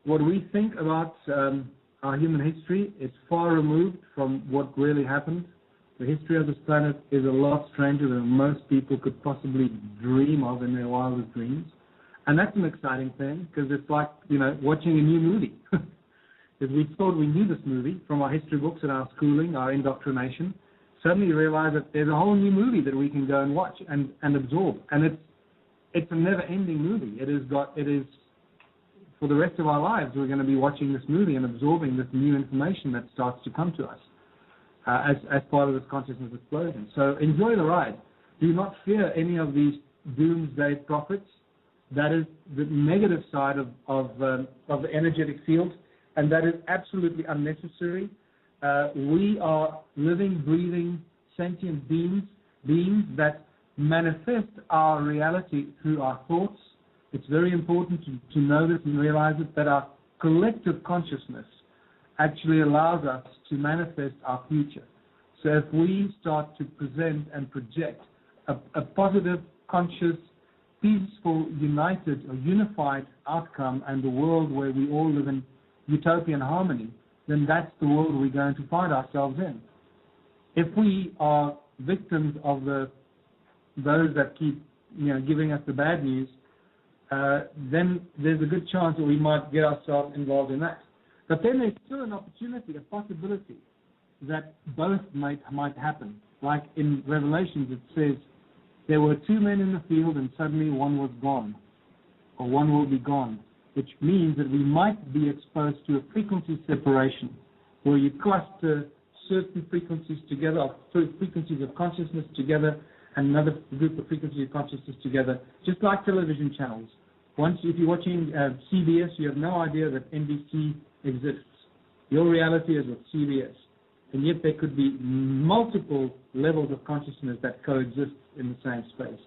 What we think about our human history is far removed from what really happened. The history of this planet is a lot stranger than most people could possibly dream of in their wildest dreams. And that's an exciting thing because it's like, watching a new movie. Because we thought we knew this movie from our history books and our schooling, our indoctrination. Suddenly you realize that there's a whole new movie that we can go and watch and absorb. And it's a never-ending movie. It is for the rest of our lives. We're going to be watching this movie and absorbing this new information that starts to come to us as part of this consciousness explosion. So enjoy the ride. Do not fear any of these doomsday prophets. That is the negative side of the energetic field, and that is absolutely unnecessary. We are living, breathing, sentient beings that manifest our reality through our thoughts. It's very important to know this and realize it, that our collective consciousness actually allows us to manifest our future. So if we start to present and project a positive, conscious, peaceful, united or unified outcome and the world where we all live in utopian harmony, then that's the world we're going to find ourselves in. If we are victims of those that keep giving us the bad news, then there's a good chance that we might get ourselves involved in that. But then there's still an opportunity, a possibility that both might happen. Like in Revelations it says, there were two men in the field and suddenly one was gone, or one will be gone, which means that we might be exposed to a frequency separation where you cluster certain frequencies together, frequencies of consciousness together, and another group of frequencies of consciousness together, just like television channels. If you're watching CBS, you have no idea that NBC exists. Your reality is with CBS. And yet there could be multiple levels of consciousness that coexist in the same space.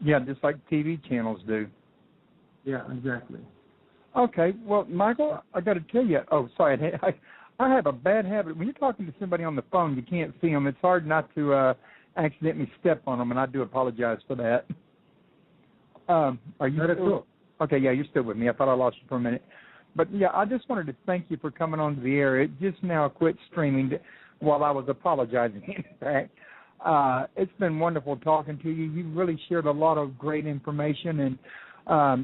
Yeah, just like TV channels do. Yeah, exactly. Okay, well, Michael, I got to tell you. Oh, sorry, I have a bad habit. When you're talking to somebody on the phone, you can't see them. It's hard not to accidentally step on them, and I do apologize for that. Are you Not at all. Okay, yeah, you're still with me. I thought I lost you for a minute. But, yeah, I just wanted to thank you for coming onto the air. It just now quit streaming while I was apologizing, in fact. It's been wonderful talking to you. You've really shared a lot of great information, and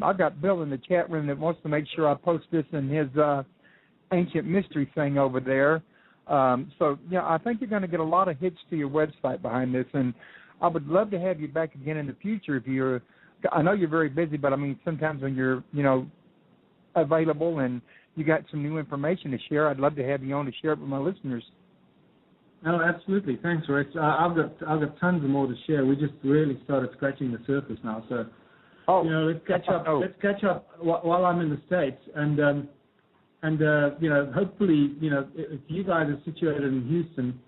I've got Bill in the chat room that wants to make sure I post this in his ancient mystery thing over there. So, yeah, I think you're going to get a lot of hits to your website behind this, and I would love to have you back again in the future if you're – I know you're very busy, but, I mean, sometimes when you're, available and you got some new information to share, I'd love to have you on to share it with my listeners. Oh, absolutely. Thanks, Rex. I've got tons more to share. We just really started scratching the surface now. So, let's catch up. Let's catch up while I'm in the States, and hopefully, if you guys are situated in Houston,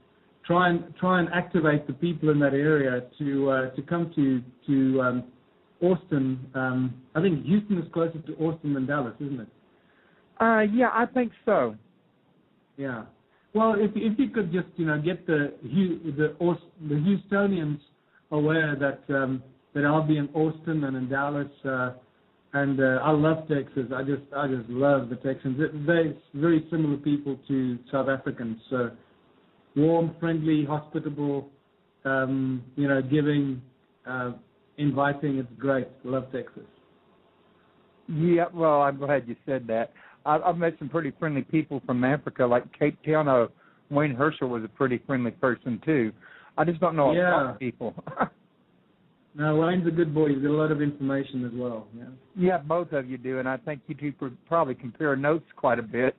try and activate the people in that area to come to Austin. I think Houston is closer to Austin than Dallas, isn't it? Yeah, I think so. Yeah. Well, if you could just get the Houstonians aware that I'll be in Austin and in Dallas, and I love Texas. I just love the Texans. They're very similar people to South Africans. So warm, friendly, hospitable, giving. Inviting, it's great. Love Texas. Yeah, well, I'm glad you said that. I've met some pretty friendly people from Africa, like Cape Town. Wayne Herschel was a pretty friendly person, too. I just don't know a lot of people. No, Wayne's a good boy. He's got a lot of information as well. Yeah, yeah, both of you do, and I think you two could probably compare notes quite a bit.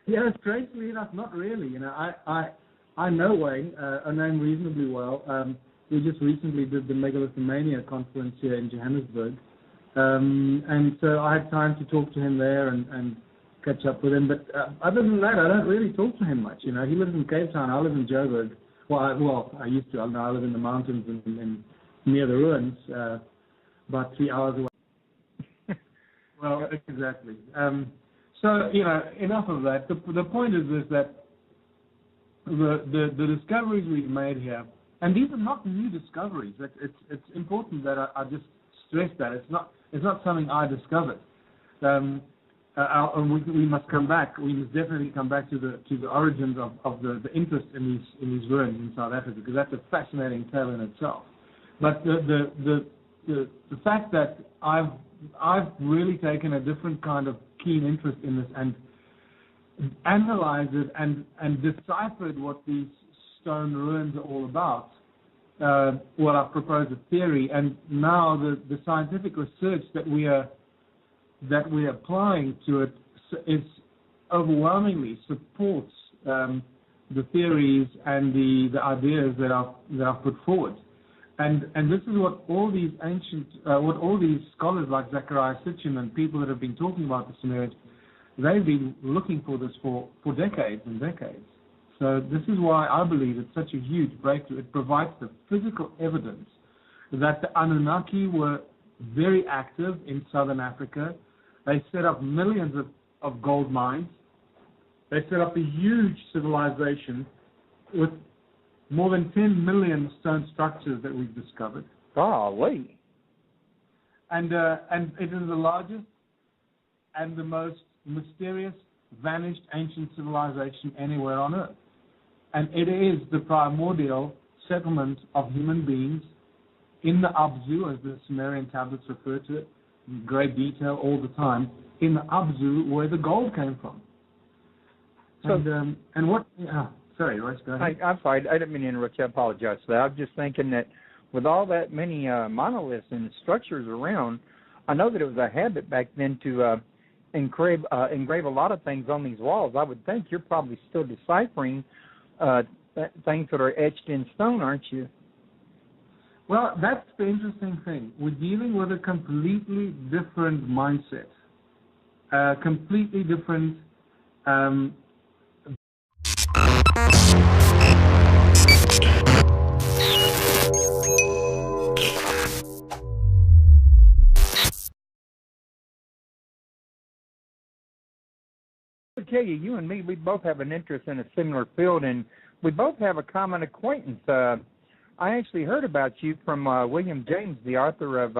Yeah, strangely enough, not really. I know Wayne. I know him reasonably well. We just recently did the Megalithomania conference here in Johannesburg. And so I had time to talk to him there and catch up with him. But other than that, I don't really talk to him much. He lives in Cape Town. I live in Joburg. I used to. Now I live in the mountains and near the ruins, about 3 hours away. Well, exactly. So, enough of that. The point is that the discoveries we've made here, and these are not new discoveries. It's important that I just stress that it's not something I discovered. And we must come back. We must definitely come back to the origins of the interest in these ruins in South Africa, because that's a fascinating tale in itself. But the fact that I've really taken a different kind of keen interest in this and analyzed it and deciphered what these stone ruins are all about, I've proposed a theory, and now the scientific research that we're applying to it is overwhelmingly supports the theories and the ideas that are put forward. And this is what all these all these scholars like Zecharia Sitchin and people that have been talking about the Sumerians, they've been looking for this for decades and decades. So this is why I believe it's such a huge breakthrough. It provides the physical evidence that the Anunnaki were very active in southern Africa. They set up millions of gold mines. They set up a huge civilization with more than 10 million stone structures that we've discovered. Golly. And it is the largest and the most mysterious vanished ancient civilization anywhere on Earth. And it is the primordial settlement of human beings in the Abzu, as the Sumerian tablets refer to it, in great detail all the time, in the Abzu where the gold came from. So, and what... sorry, Royce, go ahead. I'm sorry, I didn't mean to interrupt you. I apologize for that. I'm just thinking that with all that many monoliths and structures around, I know that it was a habit back then to engrave a lot of things on these walls. I would think you're probably still deciphering things that are etched in stone, aren't you? Well, that's the interesting thing. We're dealing with a completely different mindset, completely different... I tell you, you and me, we both have an interest in a similar field, and we both have a common acquaintance. I actually heard about you from William James, the author of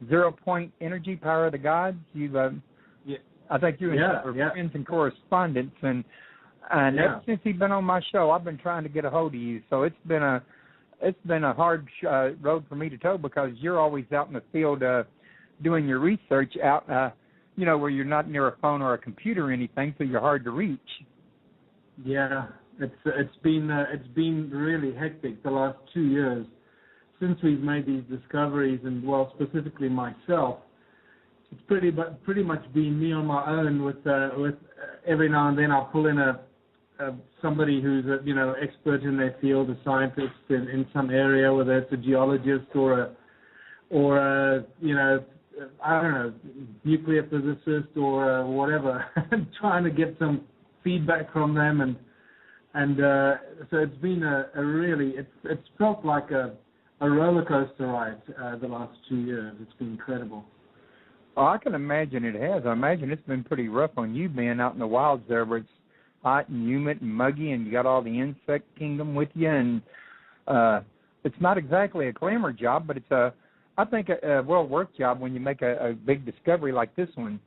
0 Point Energy, Power of the Gods. I think you and I were friends and correspondents, and ever since he's been on my show, I've been trying to get a hold of you. So it's been a hard road for me to toe because you're always out in the field doing your research out, where you're not near a phone or a computer or anything, so you're hard to reach. Yeah, it's been really hectic the last 2 years since we've made these discoveries, and specifically myself. It's pretty much been me on my own with every now and then I'll pull in somebody who's expert in their field, a scientist in some area, whether it's a geologist or I don't know, nuclear physicist or whatever, trying to get some feedback from them, and so it's been a really it's felt like a roller coaster ride the last 2 years. It's been incredible. Oh, I can imagine it has. I imagine it's been pretty rough on you being out in the wilds there where it's hot and humid and muggy and you got all the insect kingdom with you, and it's not exactly a glamour job, but it's I think a well-worked job when you make a big discovery like this one.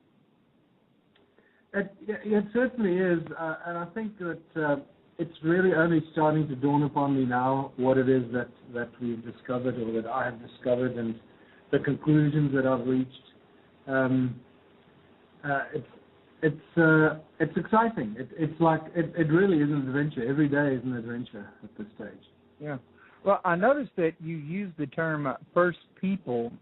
It certainly is, and I think that it's really only starting to dawn upon me now what it is that we've discovered or that I have discovered and the conclusions that I've reached. It's exciting. It's like it really is an adventure. Every day is an adventure at this stage. Yeah. Well, I noticed that you used the term first people,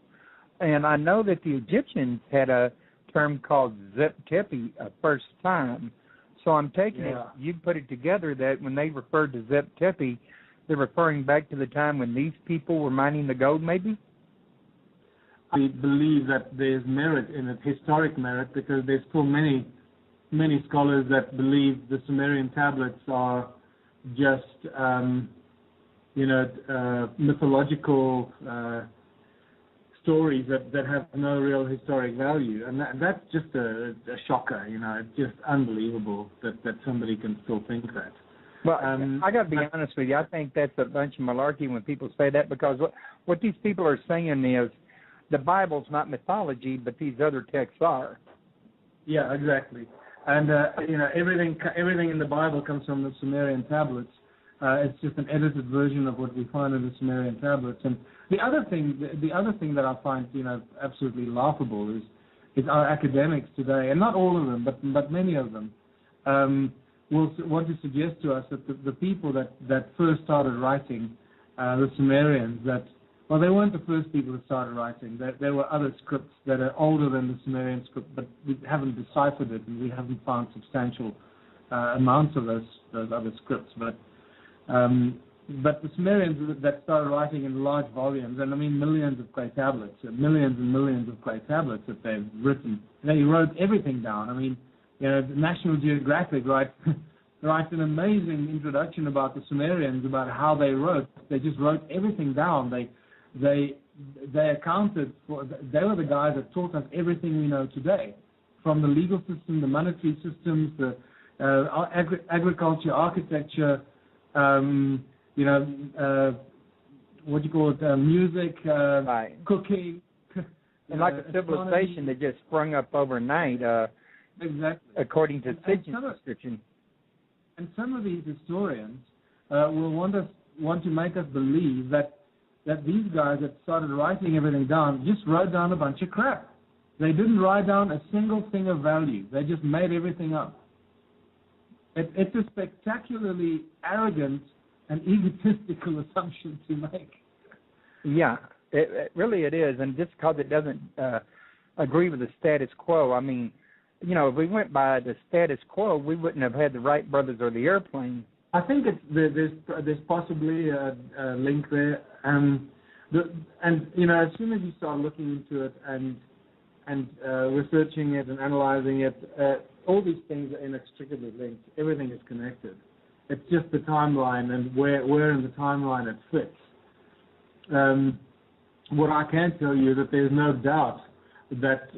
and I know that the Egyptians had a term called Zep Tepi, first time. So I'm taking it, you put it together that when they referred to Zep Tepi, they're referring back to the time when these people were mining the gold, maybe? I believe that there's merit in it, historic merit, because there's still many scholars that believe the Sumerian tablets are just, mythological stories that have no real historic value. And that's just a shocker, It's just unbelievable that somebody can still think that. Well, I got to be honest with you. I think that's a bunch of malarkey when people say that, because what these people are saying is the Bible's not mythology, but these other texts are. Yeah, exactly. And everything in the Bible comes from the Sumerian tablets. It's just an edited version of what we find in the Sumerian tablets. And the other thing that I find absolutely laughable is our academics today, and not all of them, but many of them, will want to suggest to us that the people that first started writing the Sumerians, that, well, they weren't the first people who started writing. There were other scripts that are older than the Sumerian script, but we haven't deciphered it, and we haven't found substantial amounts of those other scripts. But the Sumerians that started writing in large volumes, and I mean millions of clay tablets, millions and millions of clay tablets that they've written. They wrote everything down. I mean, National Geographic writes an amazing introduction about the Sumerians, about how they wrote. They just wrote everything down. They accounted for. They were the guys that taught us everything we know today, from the legal system, the monetary systems, the agriculture, architecture. What do you call it? Music, right. Cooking. And like a civilization that just sprung up overnight. Exactly. According to Sidge's description. And some of these historians will want to make us believe that these guys that started writing everything down just wrote down a bunch of crap. They didn't write down a single thing of value. They just made everything up. It's a spectacularly arrogant and egotistical assumption to make. Yeah, it really is. And just because it doesn't agree with the status quo, I mean, if we went by the status quo, we wouldn't have had the Wright brothers or the airplane. I think there's possibly a link there. And as soon as you start looking into it and researching it and analyzing it, all these things are inextricably linked. Everything is connected. It's just the timeline and where in the timeline it fits. What I can tell you is that there's no doubt that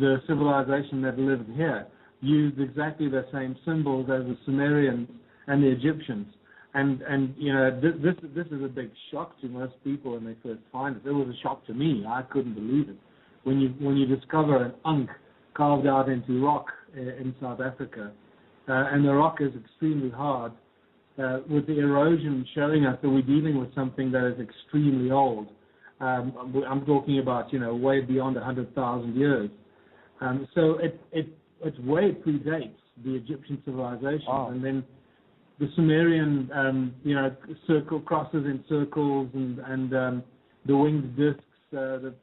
the civilization that lived here used exactly the same symbols as the Sumerians and the Egyptians. And this is a big shock to most people when they first find it. It was a shock to me. I couldn't believe it. When you discover an ankh carved out into rock in South Africa, and the rock is extremely hard, with the erosion showing us that we're dealing with something that is extremely old. I'm talking about, way beyond 100,000 years. So it way predates the Egyptian civilization. Wow. And then the Sumerian, circle crosses in circles and the winged discs, the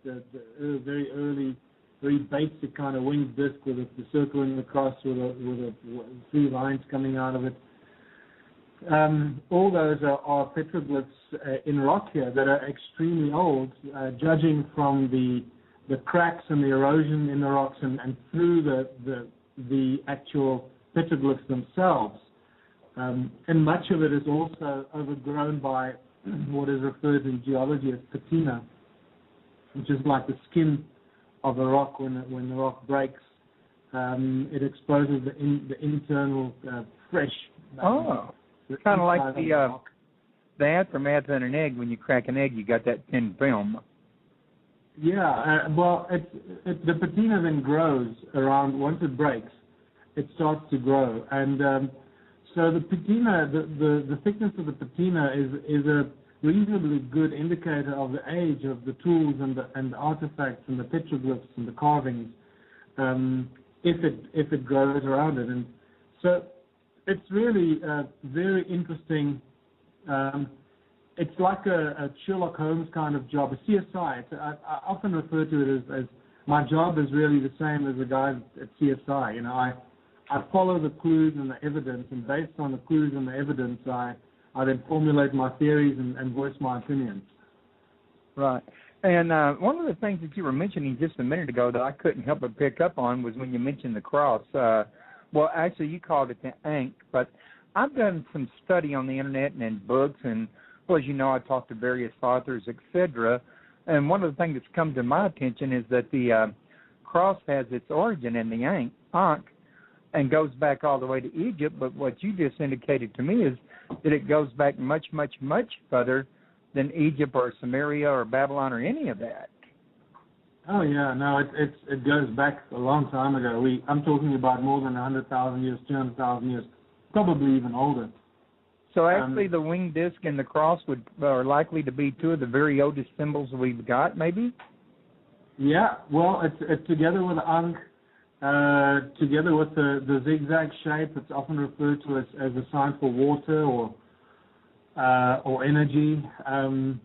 very early, very basic kind of winged disc with the circle in the cross with three lines coming out of it. All those are petroglyphs in rock here that are extremely old, judging from the cracks and the erosion in the rocks and through the actual petroglyphs themselves. And much of it is also overgrown by what is referred in geology as patina, which is like the skin of the rock when the rock breaks. It exposes the internal fresh. It's kind of like the aftermath in an egg. When you crack an egg, you got that thin film. Yeah, the patina then grows around. Once it breaks, it starts to grow, and so the patina, the thickness of the patina is a reasonably good indicator of the age of the tools and the artifacts and the petroglyphs and the carvings, if it grows around it, and so. It's really very interesting. It's like a Sherlock Holmes kind of job, a CSI. I often refer to it as my job is really the same as the guys at CSI. I follow the clues and the evidence, and based on the clues and the evidence, I then formulate my theories and voice my opinions. Right. And one of the things that you were mentioning just a minute ago that I couldn't help but pick up on was when you mentioned the cross. Well, actually, you called it the ankh, but I've done some study on the internet and in books, and, well, as you know, I talked to various authors, etc., and one of the things that's come to my attention is that the cross has its origin in the ankh, and goes back all the way to Egypt, but what you just indicated to me is that it goes back much, much, much further than Egypt or Samaria or Babylon or any of that. Oh yeah, no, it goes back a long time ago. I'm talking about more than 100,000 years, 200,000 years, probably even older. So actually, the winged disc and the cross are likely to be two of the very oldest symbols we've got, maybe. Yeah, well, it's together with the ankh, together with the zigzag shape. It's often referred to as a sign for water, or or energy, and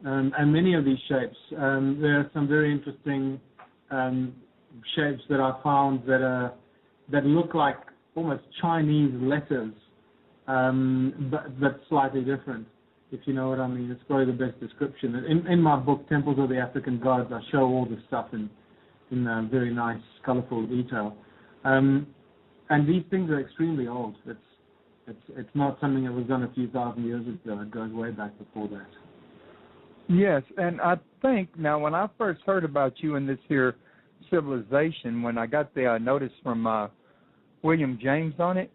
many of these shapes. There are some very interesting shapes that I found that look like almost Chinese letters, but slightly different, if you know what I mean. It's probably the best description. In my book, Temples of the African Gods, I show all this stuff in very nice, colorful detail. And these things are extremely old. It's not something that was done a few thousand years ago. It goes way back before that. Yes, and I think now when I first heard about you in this here civilization, when I got the notice from William James on it,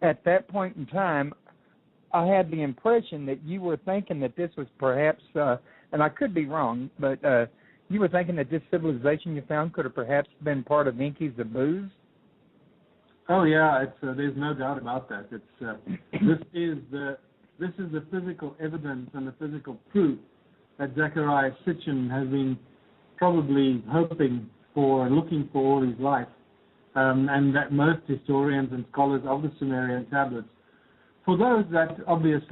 at that point in time, I had the impression that you were thinking that this was perhaps, and I could be wrong, but you were thinking that this civilization you found could have perhaps been part of Enki's Abu's? Oh yeah, there's no doubt about that. This is the physical evidence and the physical proof that Zecharia Sitchin has been probably looking for all his life, and that most historians and scholars of the Sumerian tablets, for those that obviously